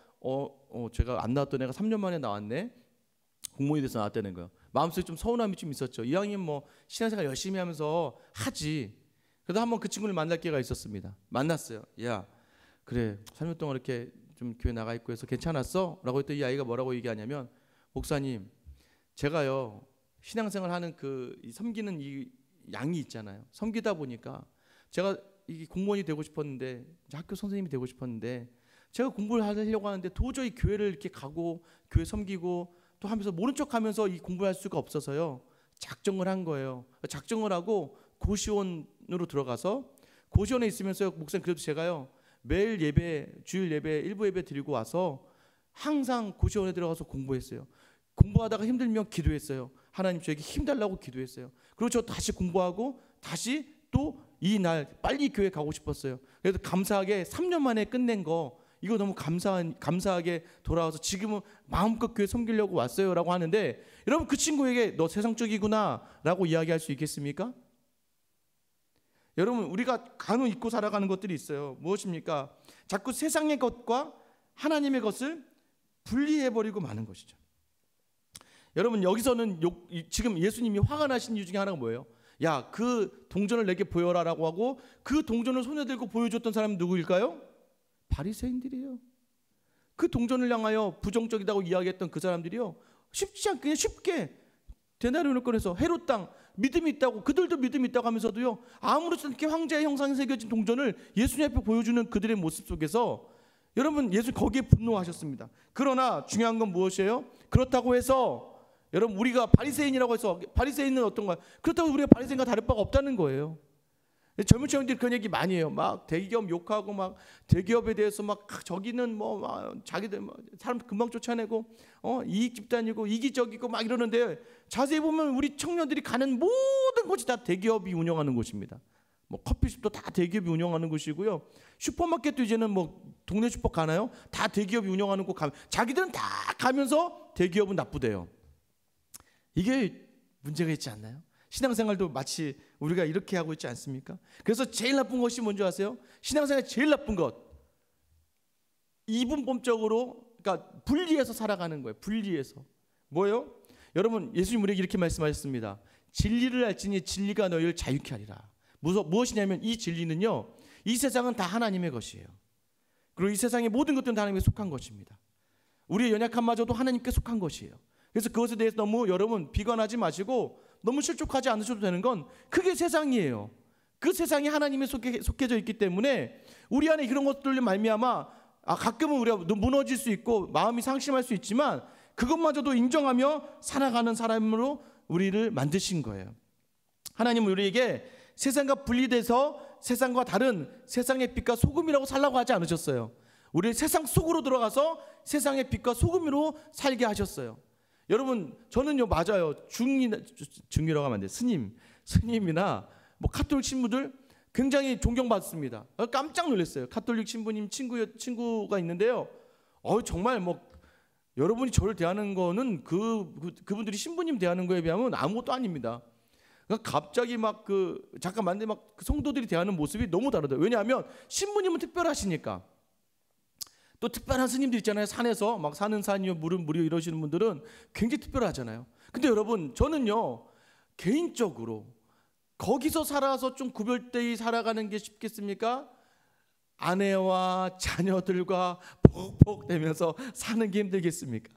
제가 안 나왔던 애가 3년 만에 나왔네, 공무원이 돼서 나왔다는 거예요. 마음속에 좀 서운함이 좀 있었죠. 이왕이면 뭐 신앙생활 열심히 하면서 하지. 그래도 한번 그 친구를 만날 기회가 있었습니다. 만났어요. 야 그래 3년 동안 이렇게 좀 교회 나가 있고 해서 괜찮았어? 라고 했더니 이 아이가 뭐라고 얘기하냐면 목사님 제가요 신앙생활 하는 섬기는 이 양이 있잖아요. 섬기다 보니까 제가 이 공무원이 되고 싶었는데 학교 선생님이 되고 싶었는데 제가 공부를 하려고 하는데 도저히 교회를 이렇게 가고 교회 섬기고 또 하면서 모른 척하면서 이 공부할 수가 없어서요 작정을 한 거예요. 작정을 하고 고시원으로 들어가서 고시원에 있으면서 목사님 그래도 제가요 매일 예배 주일 예배 일부 예배 드리고 와서 항상 고시원에 들어가서 공부했어요. 공부하다가 힘들면 기도했어요. 하나님 저에게 힘 달라고 기도했어요. 그리고 저 다시 공부하고 다시 또 이 날 빨리 교회 가고 싶었어요. 그래서 감사하게 3년 만에 끝낸 거 이거 너무 감사하게 돌아와서 지금은 마음껏 교회 섬기려고 왔어요 라고 하는데, 여러분 그 친구에게 너 세상적이구나 라고 이야기할 수 있겠습니까? 여러분 우리가 간혹 잊고 살아가는 것들이 있어요. 무엇입니까? 자꾸 세상의 것과 하나님의 것을 분리해버리고 마는 것이죠. 여러분 여기서는 지금 예수님이 화가 나신 이유 중에 하나가 뭐예요? 야 그 동전을 내게 보여라 라고 하고 그 동전을 손에 들고 보여줬던 사람은 누구일까요? 바리새인들이에요. 그 동전을 향하여 부정적이라고 이야기했던 그 사람들이요 쉽지 않게 그냥 쉽게 데나리온을 꺼내서 헤롯 땅 믿음이 있다고, 그들도 믿음이 있다고 하면서도요 아무렇지 않게 황제의 형상이 새겨진 동전을 예수님 앞에 보여주는 그들의 모습 속에서 여러분 예수 거기에 분노하셨습니다. 그러나 중요한 건 무엇이에요? 그렇다고 해서 여러분 우리가 바리새인이라고 해서 바리새인은 어떤 거야? 그렇다고 우리가 바리새인과 다를 바가 없다는 거예요. 젊은 친구들이 그런 얘기 많이 해요. 막 대기업 욕하고 막 대기업에 대해서 막 저기는 뭐 막 자기들 사람 금방 쫓아내고 이익 집단이고 이기적이고 막 이러는데 자세히 보면 우리 청년들이 가는 모든 곳이 다 대기업이 운영하는 곳입니다. 뭐 커피숍도 다 대기업이 운영하는 곳이고요. 슈퍼마켓도 이제는 뭐 동네 슈퍼 가나요? 다 대기업이 운영하는 곳 가면 자기들은 다 가면서 대기업은 나쁘대요. 이게 문제가 있지 않나요? 신앙생활도 마치 우리가 이렇게 하고 있지 않습니까? 그래서 제일 나쁜 것이 뭔지 아세요? 신앙생활 제일 나쁜 것 이분법적으로 그러니까 분리해서 살아가는 거예요. 분리해서 뭐예요? 여러분 예수님 우리에게 이렇게 말씀하셨습니다. 진리를 알지니 진리가 너희를 자유케 하리라. 무엇이냐면 이 진리는요, 이 세상은 다 하나님의 것이에요. 그리고 이 세상의 모든 것들은 다 하나님께 속한 것입니다. 우리의 연약함마저도 하나님께 속한 것이에요. 그래서 그것에 대해서 너무 여러분 비관하지 마시고 너무 실족하지 않으셔도 되는 건 그게 세상이에요. 그 세상이 하나님에 속해져 있기 때문에 우리 안에 그런 것들로 말미암아 가끔은 우리가 무너질 수 있고 마음이 상심할 수 있지만 그것마저도 인정하며 살아가는 사람으로 우리를 만드신 거예요. 하나님은 우리에게 세상과 분리돼서 세상과 다른 세상의 빛과 소금이라고 살라고 하지 않으셨어요. 우리를 세상 속으로 들어가서 세상의 빛과 소금으로 살게 하셨어요. 여러분, 저는요, 맞아요. 중이라고 하면 안 돼요. 스님이나 뭐 카톨릭 신부들 굉장히 존경받습니다. 깜짝 놀랐어요. 카톨릭 신부님 친구가 있는데요. 정말 뭐 여러분이 저를 대하는 거는 그분들이 신부님 대하는 거에 비하면 아무것도 아닙니다. 그러니까 갑자기 잠깐만 그 성도들이 대하는 모습이 너무 다르더라고요. 왜냐하면 신부님은 특별하시니까. 또 특별한 스님들 있잖아요. 산에서 막 사는 산이요 물은 물이요 이러시는 분들은 굉장히 특별하잖아요. 근데 여러분, 저는요 개인적으로 거기서 살아서 좀 구별되이 살아가는 게 쉽겠습니까? 아내와 자녀들과 벅벅대면서 사는 게 힘들겠습니까?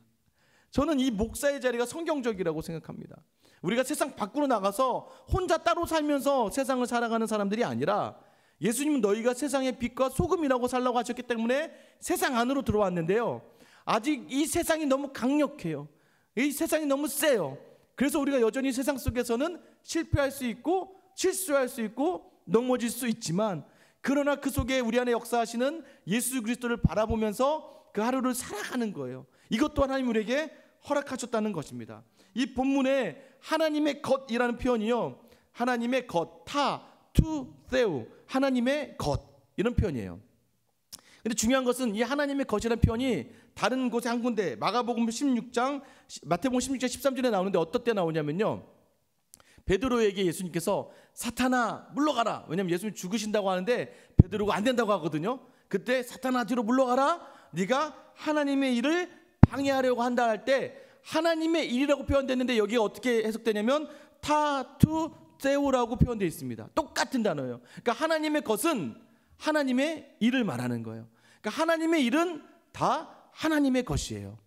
저는 이 목사의 자리가 성경적이라고 생각합니다. 우리가 세상 밖으로 나가서 혼자 따로 살면서 세상을 살아가는 사람들이 아니라 예수님은 너희가 세상의 빛과 소금이라고 살라고 하셨기 때문에 세상 안으로 들어왔는데요, 아직 이 세상이 너무 강력해요. 이 세상이 너무 세요. 그래서 우리가 여전히 세상 속에서는 실패할 수 있고 실수할 수 있고 넘어질 수 있지만, 그러나 그 속에 우리 안에 역사하시는 예수 그리스도를 바라보면서 그 하루를 살아가는 거예요. 이것도 하나님 우리에게 허락하셨다는 것입니다. 이 본문에 하나님의 것이라는 표현이요, 하나님의 것, 투 세우, 하나님의 것, 이런 표현이에요. 근데 중요한 것은 이 하나님의 것이라는 표현이 다른 곳에 한 군데, 마태복음 16장 13절에 나오는데 어떨 때 나오냐면요, 베드로에게 예수님께서 사탄아 물러가라. 왜냐하면 예수님 죽으신다고 하는데 베드로가 안 된다고 하거든요. 그때 사탄아 뒤로 물러가라. 네가 하나님의 일을 방해하려고 한다 할 때 하나님의 일이라고 표현됐는데 여기가 어떻게 해석되냐면 타투 세우라고 표현되어 있습니다. 똑같은 단어예요. 그러니까 하나님의 것은 하나님의 일을 말하는 거예요. 그러니까 하나님의 일은 다 하나님의 것이에요.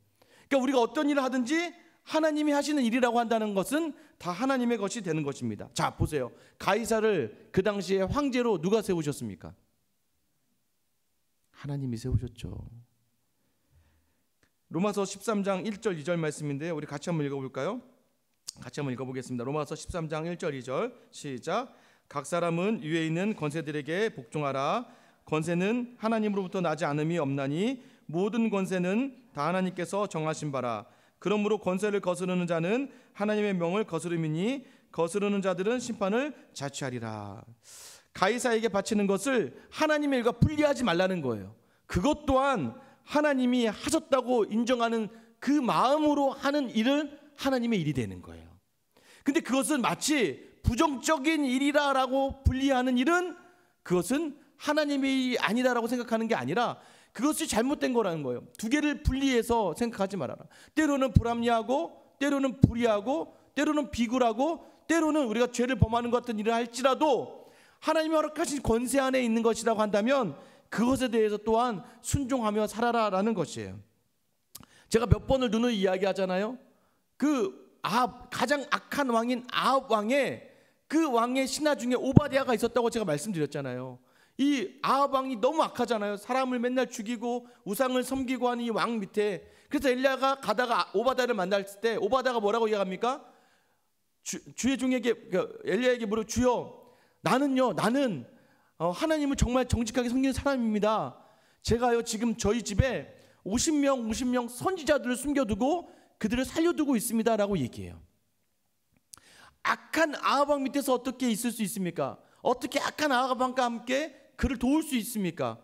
그러니까 우리가 어떤 일을 하든지 하나님이 하시는 일이라고 한다는 것은 다 하나님의 것이 되는 것입니다. 자, 보세요. 가이사를 그 당시에 황제로 누가 세우셨습니까? 하나님이 세우셨죠. 로마서 13장 1절 2절 말씀인데요, 우리 같이 한번 읽어볼까요? 같이 한번 읽어보겠습니다. 로마서 13장 1절 2절 시작. 각 사람은 위에 있는 권세들에게 복종하라. 권세는 하나님으로부터 나지 않음이 없나니 모든 권세는 다 하나님께서 정하신 바라. 그러므로 권세를 거스르는 자는 하나님의 명을 거스름이니 거스르는 자들은 심판을 자취하리라. 가이사에게 바치는 것을 하나님의 일과 분리하지 말라는 거예요. 그것 또한 하나님이 하셨다고 인정하는 그 마음으로 하는 일은 하나님의 일이 되는 거예요. 근데 그것은 마치 부정적인 일이라고 분리하는 일은 그것은 하나님의 일이 아니다라고 생각하는 게 아니라 그것이 잘못된 거라는 거예요. 두 개를 분리해서 생각하지 말아라. 때로는 불합리하고 때로는 불의하고 때로는 비굴하고 때로는 우리가 죄를 범하는 것 같은 일을 할지라도 하나님이 허락하신 권세 안에 있는 것이라고 한다면 그것에 대해서 또한 순종하며 살아라라는 것이에요. 제가 몇 번을 누누이 이야기하잖아요. 그 아합, 가장 악한 왕인 아합 왕의 그 왕의 신하 중에 오바댜가 있었다고 제가 말씀드렸잖아요. 이 아합 왕이 너무 악하잖아요. 사람을 맨날 죽이고 우상을 섬기고 하는 이 왕 밑에. 그래서 엘리야가 가다가 오바댜를 만났을 때 오바댜가 뭐라고 이야기합니까? 주의 종에게, 엘리야에게 물어, 주여 나는 하나님을 정말 정직하게 섬기는 사람입니다. 제가요 지금 저희 집에 50명 선지자들을 숨겨두고 그들을 살려두고 있습니다 라고 얘기해요. 악한 아합 왕 밑에서 어떻게 있을 수 있습니까? 어떻게 악한 아합 왕과 함께 그를 도울 수 있습니까?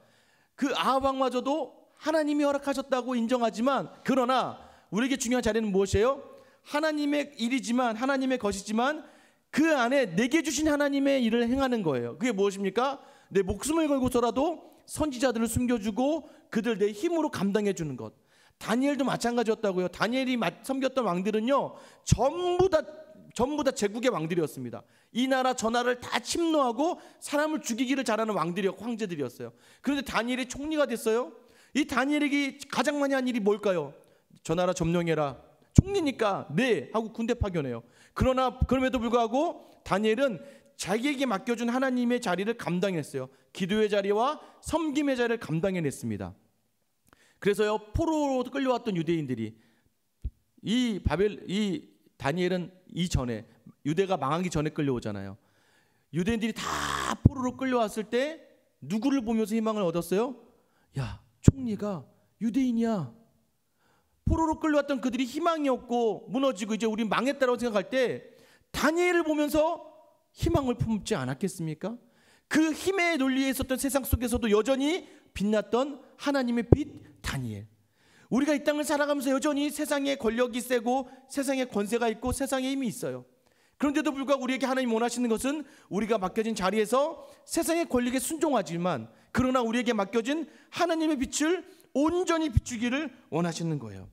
그 아합 왕마저도 하나님이 허락하셨다고 인정하지만, 그러나 우리에게 중요한 자리는 무엇이에요? 하나님의 일이지만, 하나님의 것이지만 그 안에 내게 주신 하나님의 일을 행하는 거예요. 그게 무엇입니까? 내 목숨을 걸고서라도 선지자들을 숨겨주고 그들 내 힘으로 감당해 주는 것. 다니엘도 마찬가지였다고요. 다니엘이 섬겼던 왕들은요 전부 다 전부 다 제국의 왕들이었습니다. 이 나라 저 나라를 다 침노하고 사람을 죽이기를 잘하는 왕들이었고 황제들이었어요. 그런데 다니엘이 총리가 됐어요. 이 다니엘에게 가장 많이 한 일이 뭘까요? 저 나라 점령해라. 총리니까 네 하고 군대 파견해요. 그러나 그럼에도 불구하고 다니엘은 자기에게 맡겨준 하나님의 자리를 감당했어요. 기도의 자리와 섬김의 자리를 감당해냈습니다. 그래서요, 포로로 끌려왔던 유대인들이 이 다니엘은 이전에 유대가 망하기 전에 끌려오잖아요. 유대인들이 다 포로로 끌려왔을 때 누구를 보면서 희망을 얻었어요? 야, 총리가 유대인이야. 포로로 끌려왔던 그들이 희망이 없고 무너지고 이제 우리 망했다고 생각할 때 다니엘을 보면서 희망을 품지 않았겠습니까? 그 힘의 논리에 있었던 세상 속에서도 여전히 빛났던 하나님의 빛 다니엘. 우리가 이 땅을 살아가면서 여전히 세상에 권력이 세고 세상에 권세가 있고 세상에 힘이 있어요. 그런데도 불구하고 우리에게 하나님 원하시는 것은 우리가 맡겨진 자리에서 세상의 권력에 순종하지만 그러나 우리에게 맡겨진 하나님의 빛을 온전히 비추기를 원하시는 거예요.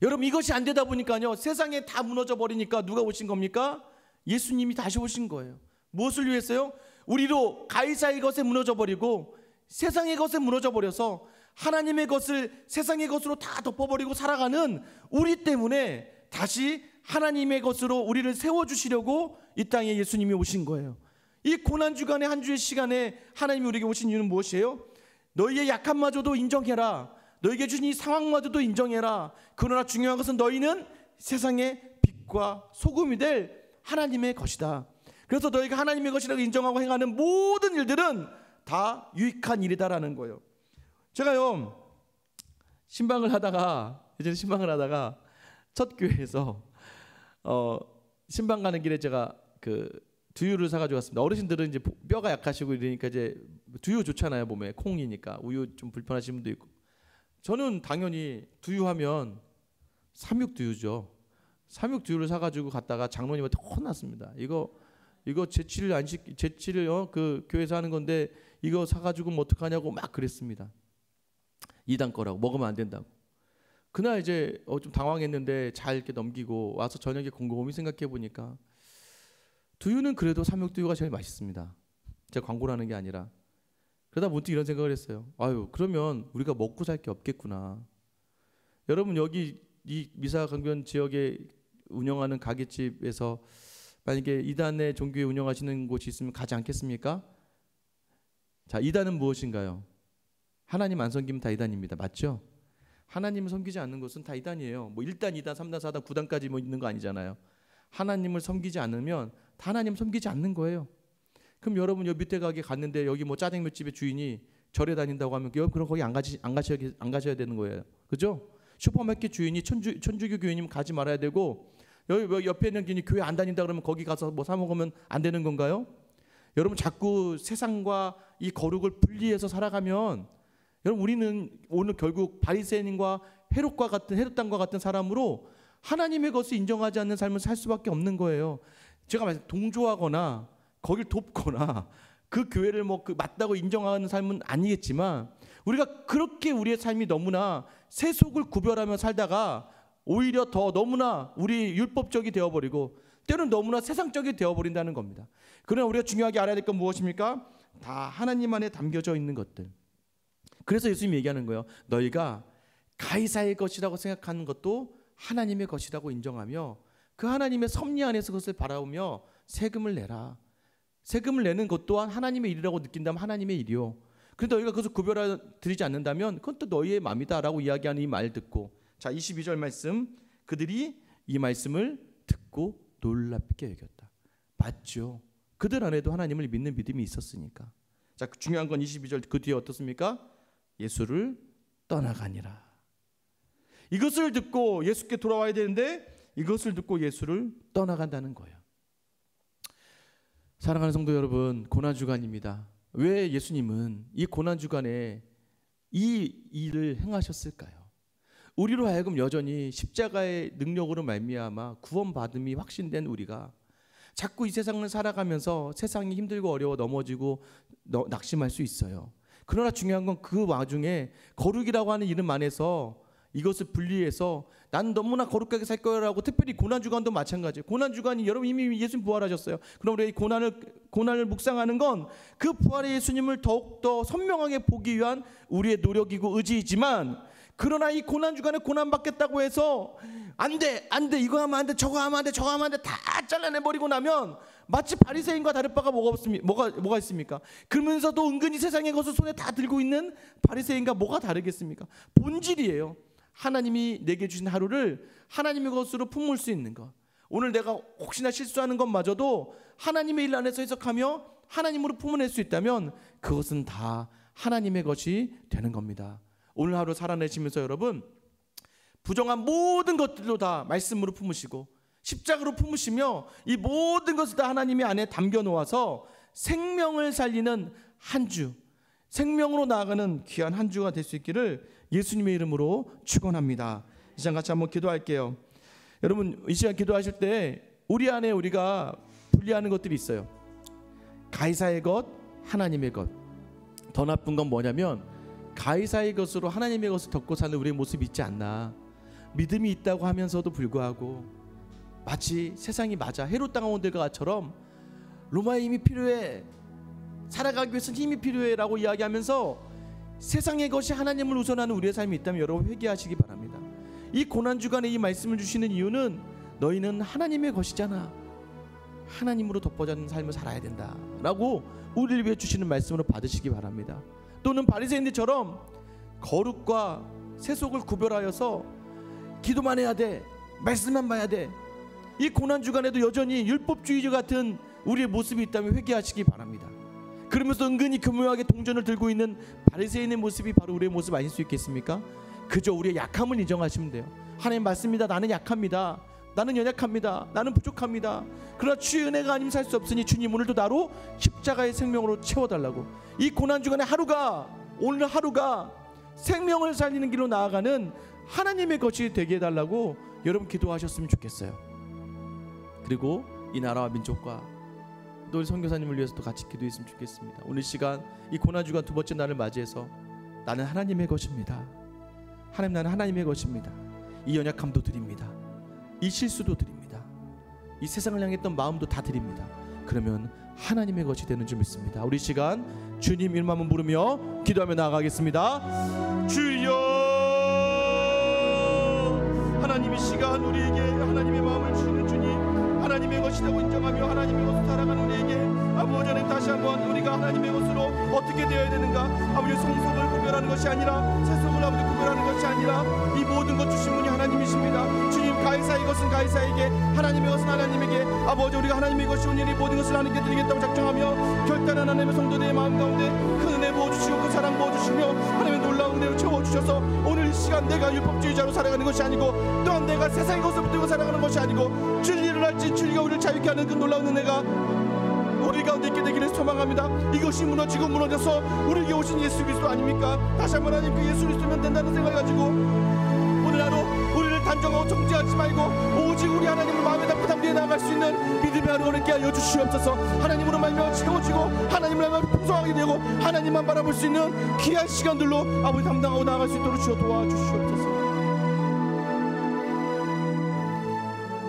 여러분, 이것이 안 되다 보니까요, 세상에 다 무너져 버리니까 누가 오신 겁니까? 예수님이 다시 오신 거예요. 무엇을 위해서요? 우리로 가이사의 것에 무너져 버리고 세상의 것에 무너져 버려서 하나님의 것을 세상의 것으로 다 덮어버리고 살아가는 우리 때문에 다시 하나님의 것으로 우리를 세워주시려고 이 땅에 예수님이 오신 거예요. 이 고난주간의 한 주의 시간에 하나님이 우리에게 오신 이유는 무엇이에요? 너희의 약함마저도 인정해라. 너희에게 주신 이 상황마저도 인정해라. 그러나 중요한 것은 너희는 세상의 빛과 소금이 될 하나님의 것이다. 그래서 너희가 하나님의 것이라고 인정하고 행하는 모든 일들은 다 유익한 일이다라는 거예요. 제가요, 신방을 하다가 첫 교회에서 신방 가는 길에 제가 그 두유를 사가지고 왔습니다. 어르신들은 이제 뼈가 약하시고 이러니까 이제 두유 좋잖아요, 몸에. 콩이니까 우유 좀 불편하신 분도 있고. 저는 당연히 두유하면 삼육두유죠. 삼육두유를 사가지고 갔다가 장로님한테 혼났습니다. 이거 제치를 그 교회에서 하는 건데 이거 사가지고 뭐 어떡하냐고 막 그랬습니다. 이단 거라고, 먹으면 안 된다고. 그날 이제 좀 당황했는데 잘 이렇게 넘기고 와서 저녁에 곰곰이 생각해 보니까 두유는 그래도 삼육두유가 제일 맛있습니다. 제가 광고를 하는 게 아니라. 그러다 문득 이런 생각을 했어요. 아유, 그러면 우리가 먹고 살 게 없겠구나. 여러분, 여기 이 미사강변 지역에 운영하는 가게집에서 만약에 이단의 종교에 운영하시는 곳이 있으면 가지 않겠습니까? 자, 이단은 무엇인가요? 하나님 안 섬기면 다 이단입니다. 맞죠? 하나님을 섬기지 않는 것은 다 이단이에요. 뭐 1단, 2단, 3단, 4단, 9단까지 뭐 있는 거 아니잖아요. 하나님을 섬기지 않으면 다 하나님 섬기지 않는 거예요. 그럼 여러분, 여기 밑에 가게 갔는데 여기 뭐 짜장면집의 주인이 절에 다닌다고 하면 그럼 거기 안 가셔야 되는 거예요. 그죠? 슈퍼마켓 주인이 천주교 교인이면 가지 말아야 되고, 여기 옆에 있는 교인이 교회 안 다닌다 그러면 거기 가서 뭐 사 먹으면 안 되는 건가요? 여러분, 자꾸 세상과 이 거룩을 분리해서 살아가면 여러분, 우리는 오늘 결국 바리새인과 헤롯당과 같은 사람으로 하나님의 것을 인정하지 않는 삶을 살 수밖에 없는 거예요. 제가 말씀 동조하거나 거길 돕거나 그 교회를 맞다고 인정하는 삶은 아니겠지만 우리가 그렇게 우리의 삶이 너무나 세속을 구별하며 살다가 오히려 더 너무나 우리 율법적이 되어버리고 때로는 너무나 세상적이 되어버린다는 겁니다. 그러나 우리가 중요하게 알아야 될 건 무엇입니까? 다 하나님 안에 담겨져 있는 것들. 그래서 예수님이 얘기하는 거예요. 너희가 가이사의 것이라고 생각하는 것도 하나님의 것이라고 인정하며 그 하나님의 섭리 안에서 그것을 바라보며 세금을 내라. 세금을 내는 것 또한 하나님의 일이라고 느낀다면 하나님의 일이요. 그런데 너희가 그것을 구별드리지 않는다면 그건 또 너희의 마음이다라고 이야기하는 이 말 듣고, 자 22절 말씀, 그들이 이 말씀을 듣고 놀랍게 여겼다. 맞죠? 그들 안에도 하나님을 믿는 믿음이 있었으니까. 자, 중요한 건 22절 그 뒤에 어떻습니까? 예수를 떠나가니라. 이것을 듣고 예수께 돌아와야 되는데 이것을 듣고 예수를 떠나간다는 거예요. 사랑하는 성도 여러분, 고난주간입니다. 왜 예수님은 이 고난주간에 이 일을 행하셨을까요? 우리로 하여금 여전히 십자가의 능력으로 말미암아 구원받음이 확신된 우리가 자꾸 이 세상을 살아가면서 세상이 힘들고 어려워 넘어지고 낙심할 수 있어요. 그러나 중요한 건 그 와중에 거룩이라고 하는 이름 안에서 이것을 분리해서 난 너무나 거룩하게 살 거라고, 특별히 고난주간도 마찬가지예요. 고난주간이 여러분 이미 예수님 부활하셨어요. 그럼 우리 고난을 묵상하는 건 그 부활의 예수님을 더욱더 선명하게 보기 위한 우리의 노력이고 의지이지만, 그러나 이 고난주간에 고난받겠다고 해서 안돼 이거 하면 안돼 저거 하면 안돼 저거 하면 안돼 다 잘라내버리고 나면 마치 바리새인과 다를 바가 뭐가 있습니까? 그러면서도 은근히 세상의 것을 손에 다 들고 있는 바리새인과 뭐가 다르겠습니까? 본질이에요. 하나님이 내게 주신 하루를 하나님의 것으로 품을 수 있는 것. 오늘 내가 혹시나 실수하는 것마저도 하나님의 일 안에서 해석하며 하나님으로 품어낼 수 있다면 그것은 다 하나님의 것이 되는 겁니다. 오늘 하루 살아내시면서 여러분 부정한 모든 것들도 다 말씀으로 품으시고 십자가로 품으시며 이 모든 것을 다 하나님의 안에 담겨 놓아서 생명을 살리는 한 주, 생명으로 나아가는 귀한 한 주가 될 수 있기를 예수님의 이름으로 축원합니다. 이 시간 같이 한번 기도할게요. 여러분 이 시간 기도하실 때 우리 안에 우리가 분리하는 것들이 있어요. 가이사의 것, 하나님의 것. 더 나쁜 건 뭐냐면 가이사의 것으로 하나님의 것을 덮고 사는 우리의 모습이 있지 않나. 믿음이 있다고 하면서도 불구하고 마치 세상이 맞아 헤롯 당한 원들과처럼 로마의 힘이 필요해, 살아가기 위해서는 힘이 필요해 라고 이야기하면서 세상의 것이 하나님을 우선하는 우리의 삶이 있다면 여러분 회개하시기 바랍니다. 이 고난주간에 이 말씀을 주시는 이유는 너희는 하나님의 것이잖아, 하나님으로 덮어진 삶을 살아야 된다 라고 우리를 위해 주시는 말씀으로 받으시기 바랍니다. 또는 바리새인들처럼 거룩과 세속을 구별하여서 기도만 해야 돼, 말씀만 봐야 돼, 이 고난주간에도 여전히 율법주의자 같은 우리의 모습이 있다면 회개하시기 바랍니다. 그러면서 은근히 교묘하게 동전을 들고 있는 바리새인의 모습이 바로 우리의 모습 아닐 수 있겠습니까? 그저 우리의 약함을 인정하시면 돼요. 하나님 맞습니다. 나는 약합니다. 나는 연약합니다. 나는 부족합니다. 그러나 주의 은혜가 아니면 살 수 없으니 주님 오늘도 나로 십자가의 생명으로 채워달라고. 이 고난주간의 오늘 하루가 생명을 살리는 길로 나아가는 하나님의 것이 되게 해달라고 여러분 기도하셨으면 좋겠어요. 그리고 이 나라와 민족과 또 우리 선교사님을 위해서도 같이 기도했으면 좋겠습니다. 오늘 시간 이 고난주간 두 번째 날을 맞이해서 나는 하나님의 것입니다. 하나님, 나는 하나님의 것입니다. 이 연약함도 드립니다. 이 실수도 드립니다. 이 세상을 향했던 마음도 다 드립니다. 그러면 하나님의 것이 되는 줄 믿습니다. 우리 시간 주님 이름 한번 부르며 기도하며 나아가겠습니다. 주여, 하나님 이 시간 우리에게 하나님의 마음을 주시는 주님, 하나님의 것이라고 인정하며 하나님의 것을 살아가는 우리에게 아버지 하나님 다시 한번 우리가 하나님의 것으로 어떻게 되어야 되는가, 아버지 성속을 구별하는 것이 아니라 세속을 아버지 구별하는 것이 아니라 이 모든 것 주신 분이 하나님이십니다. 주님, 가이사의 것은 가이사에게, 하나님의 것은 하나님에게, 아버지 우리가 하나님의 것이 오니 모든 것을 하나님께 드리겠다고 작정하며 결단한 하나님의 성도들의 마음 가운데 큰 은혜 부어주시고 그 사랑 부어주시며 하나님의 놀라운 은혜로 채워주셔서 오늘 이 시간 내가 율법주의자로 살아가는 것이 아니고 또한 내가 세상의 것을 붙들고 살아가는 것이 아니고 진리를 알지 진리가 우리를 자유케 하는 그 놀라운 은혜가 우리 가운데 있게 되기를 소망합니다. 이것이 무너지고 무너져서 우리에게 오신 예수 그리스도 아닙니까? 다시 한번 하나님 그 예수 그리스도면 된다는 생각을 가지고 오늘 하루 우리를 단정하고 정죄하지 말고 오직 우리 하나님을 마음에 담고 담대히 나아갈 수 있는 믿음의 하루가 있게 하여 주시옵소서. 하나님으로 말미암아 채워지고 하나님을 말미암아 풍성하게 되고 하나님만 바라볼 수 있는 귀한 시간들로 아버지 담당하고 나아갈 수 있도록 주여 도와주시옵소서.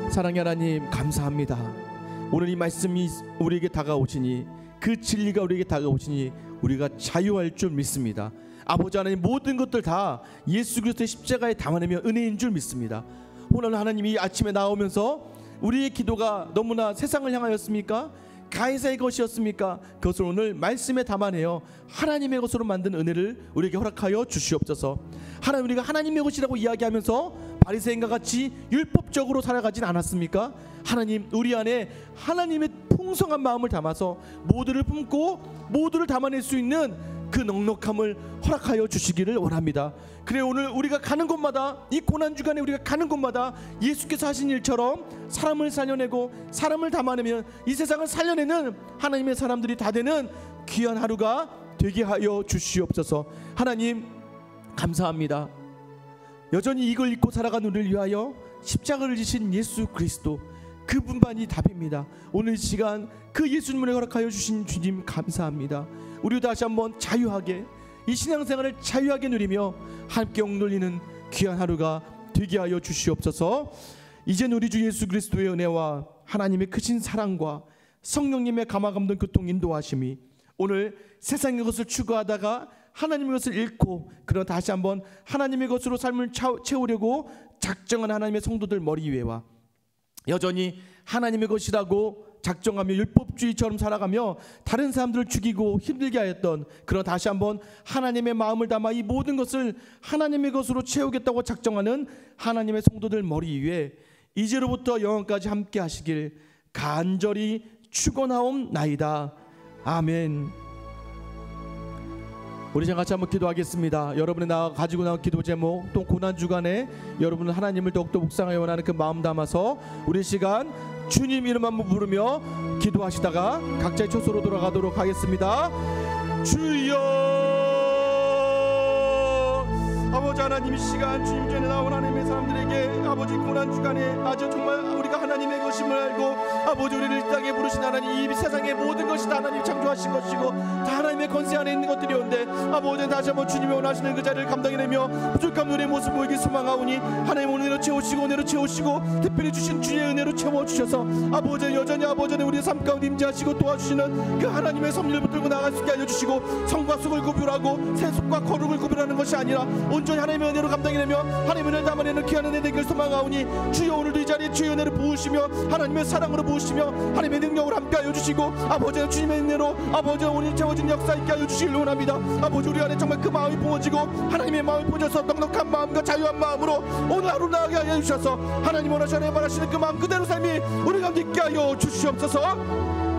사랑의 하나님 감사합니다. 오늘 이 말씀이 우리에게 다가오시니 그 진리가 우리에게 다가오시니 우리가 자유할 줄 믿습니다. 아버지 하나님 모든 것들 다 예수 그리스도의 십자가에 담아내며 은혜인 줄 믿습니다. 오늘 하나님이 아침에 나오면서 우리의 기도가 너무나 세상을 향하였습니까? 가이사의 것이었습니까? 그것을 오늘 말씀에 담아내어 하나님의 것으로 만든 은혜를 우리에게 허락하여 주시옵소서. 하나님, 우리가 하나님의 것이라고 이야기하면서 바리새인과 같이 율법적으로 살아가진 않았습니까? 하나님, 우리 안에 하나님의 풍성한 마음을 담아서 모두를 품고 모두를 담아낼 수 있는 그 넉넉함을 허락하여 주시기를 원합니다. 그래 오늘 우리가 가는 곳마다, 이 고난주간에 우리가 가는 곳마다 예수께서 하신 일처럼 사람을 살려내고 사람을 담아내면 이 세상을 살려내는 하나님의 사람들이 다 되는 귀한 하루가 되게 하여 주시옵소서. 하나님 감사합니다. 여전히 이걸 잊고 살아가는 우리를 위하여 십자가를 지신 예수 그리스도, 그분만이 답입니다. 오늘 시간 그 예수님을 허락하여 주신 주님 감사합니다. 우리도 다시 한번 자유하게 이 신앙생활을 자유하게 누리며 함께 억눌리는 귀한 하루가 되게 하여 주시옵소서. 이젠 우리 주 예수 그리스도의 은혜와 하나님의 크신 사랑과 성령님의 감화감동 교통 인도하심이 오늘 세상의 것을 추구하다가 하나님의 것을 잃고 그러나 다시 한번 하나님의 것으로 삶을 채우려고 작정한 하나님의 성도들 머리 위에와 여전히 하나님의 것이라고 작정하며 율법주의처럼 살아가며 다른 사람들을 죽이고 힘들게 하였던, 그러나 다시 한번 하나님의 마음을 담아 이 모든 것을 하나님의 것으로 채우겠다고 작정하는 하나님의 성도들 머리 위에 이제로부터 영원까지 함께 하시길 간절히 축원하옵나이다. 아멘. 우리 자 같이 한번 기도하겠습니다. 여러분이 가지고 나온 기도 제목 또 고난주간에 여러분은 하나님을 더욱더 묵상하여 원하는 그 마음 담아서 우리 시간 주님 이름 한번 부르며 기도하시다가 각자의 처소로 돌아가도록 하겠습니다. 주여, 아버지 하나님, 이 시간 주님 전에 나온 하나님의 사람들에게 아버지 고난주간에 아주 정말 우리가 하나님의 것임을 알고 아버지 우리를 이 땅에 부르신 하나님, 이 세상의 모든 것이 다 하나님 창조하신 것이고 다 하나님의 권세 안에 있는 것들이온데 아버지 다시 한번 주님이 원하시는 그 자리를 감당해내며 부족한 우리의 모습 보이기 소망하오니 하나님 은혜로 채우시고 은혜로 채우시고 특별히 주신 주의 은혜로 채워주셔서 아버지 여전히 아버지 우리의 삶 가운데 임재하시고 도와주시는 그 하나님의 섭리를 붙들고 나갈 수 있게 알려주시고 성과 속을 구별하고 세속과 거룩을 구별하는 것이 아니라 온전히 하나님의 은혜로 감당해내며 하나님의 은혜를 담아내는 귀한 은혜 되길 소망하오니 주여 오늘도 이 자리에 주의 은혜를 부으시며 하나님의 사랑으로 부으시며 하나님의 능력으로 함께하여 주시고 아버지 주님의 은혜로 아버지 오늘 채워진 역사 있게 하여 주시길 원합니다. 아버지 우리 안에 정말 그 마음이 부어지고 하나님의 마음이 부어져서 넉넉한 마음과 자유한 마음으로 오늘 하루 나아가게 하여 주셔서 하나님 원하시는 그 마음 그대로 삶이 우리 가운데 있게 하여 주시옵소서.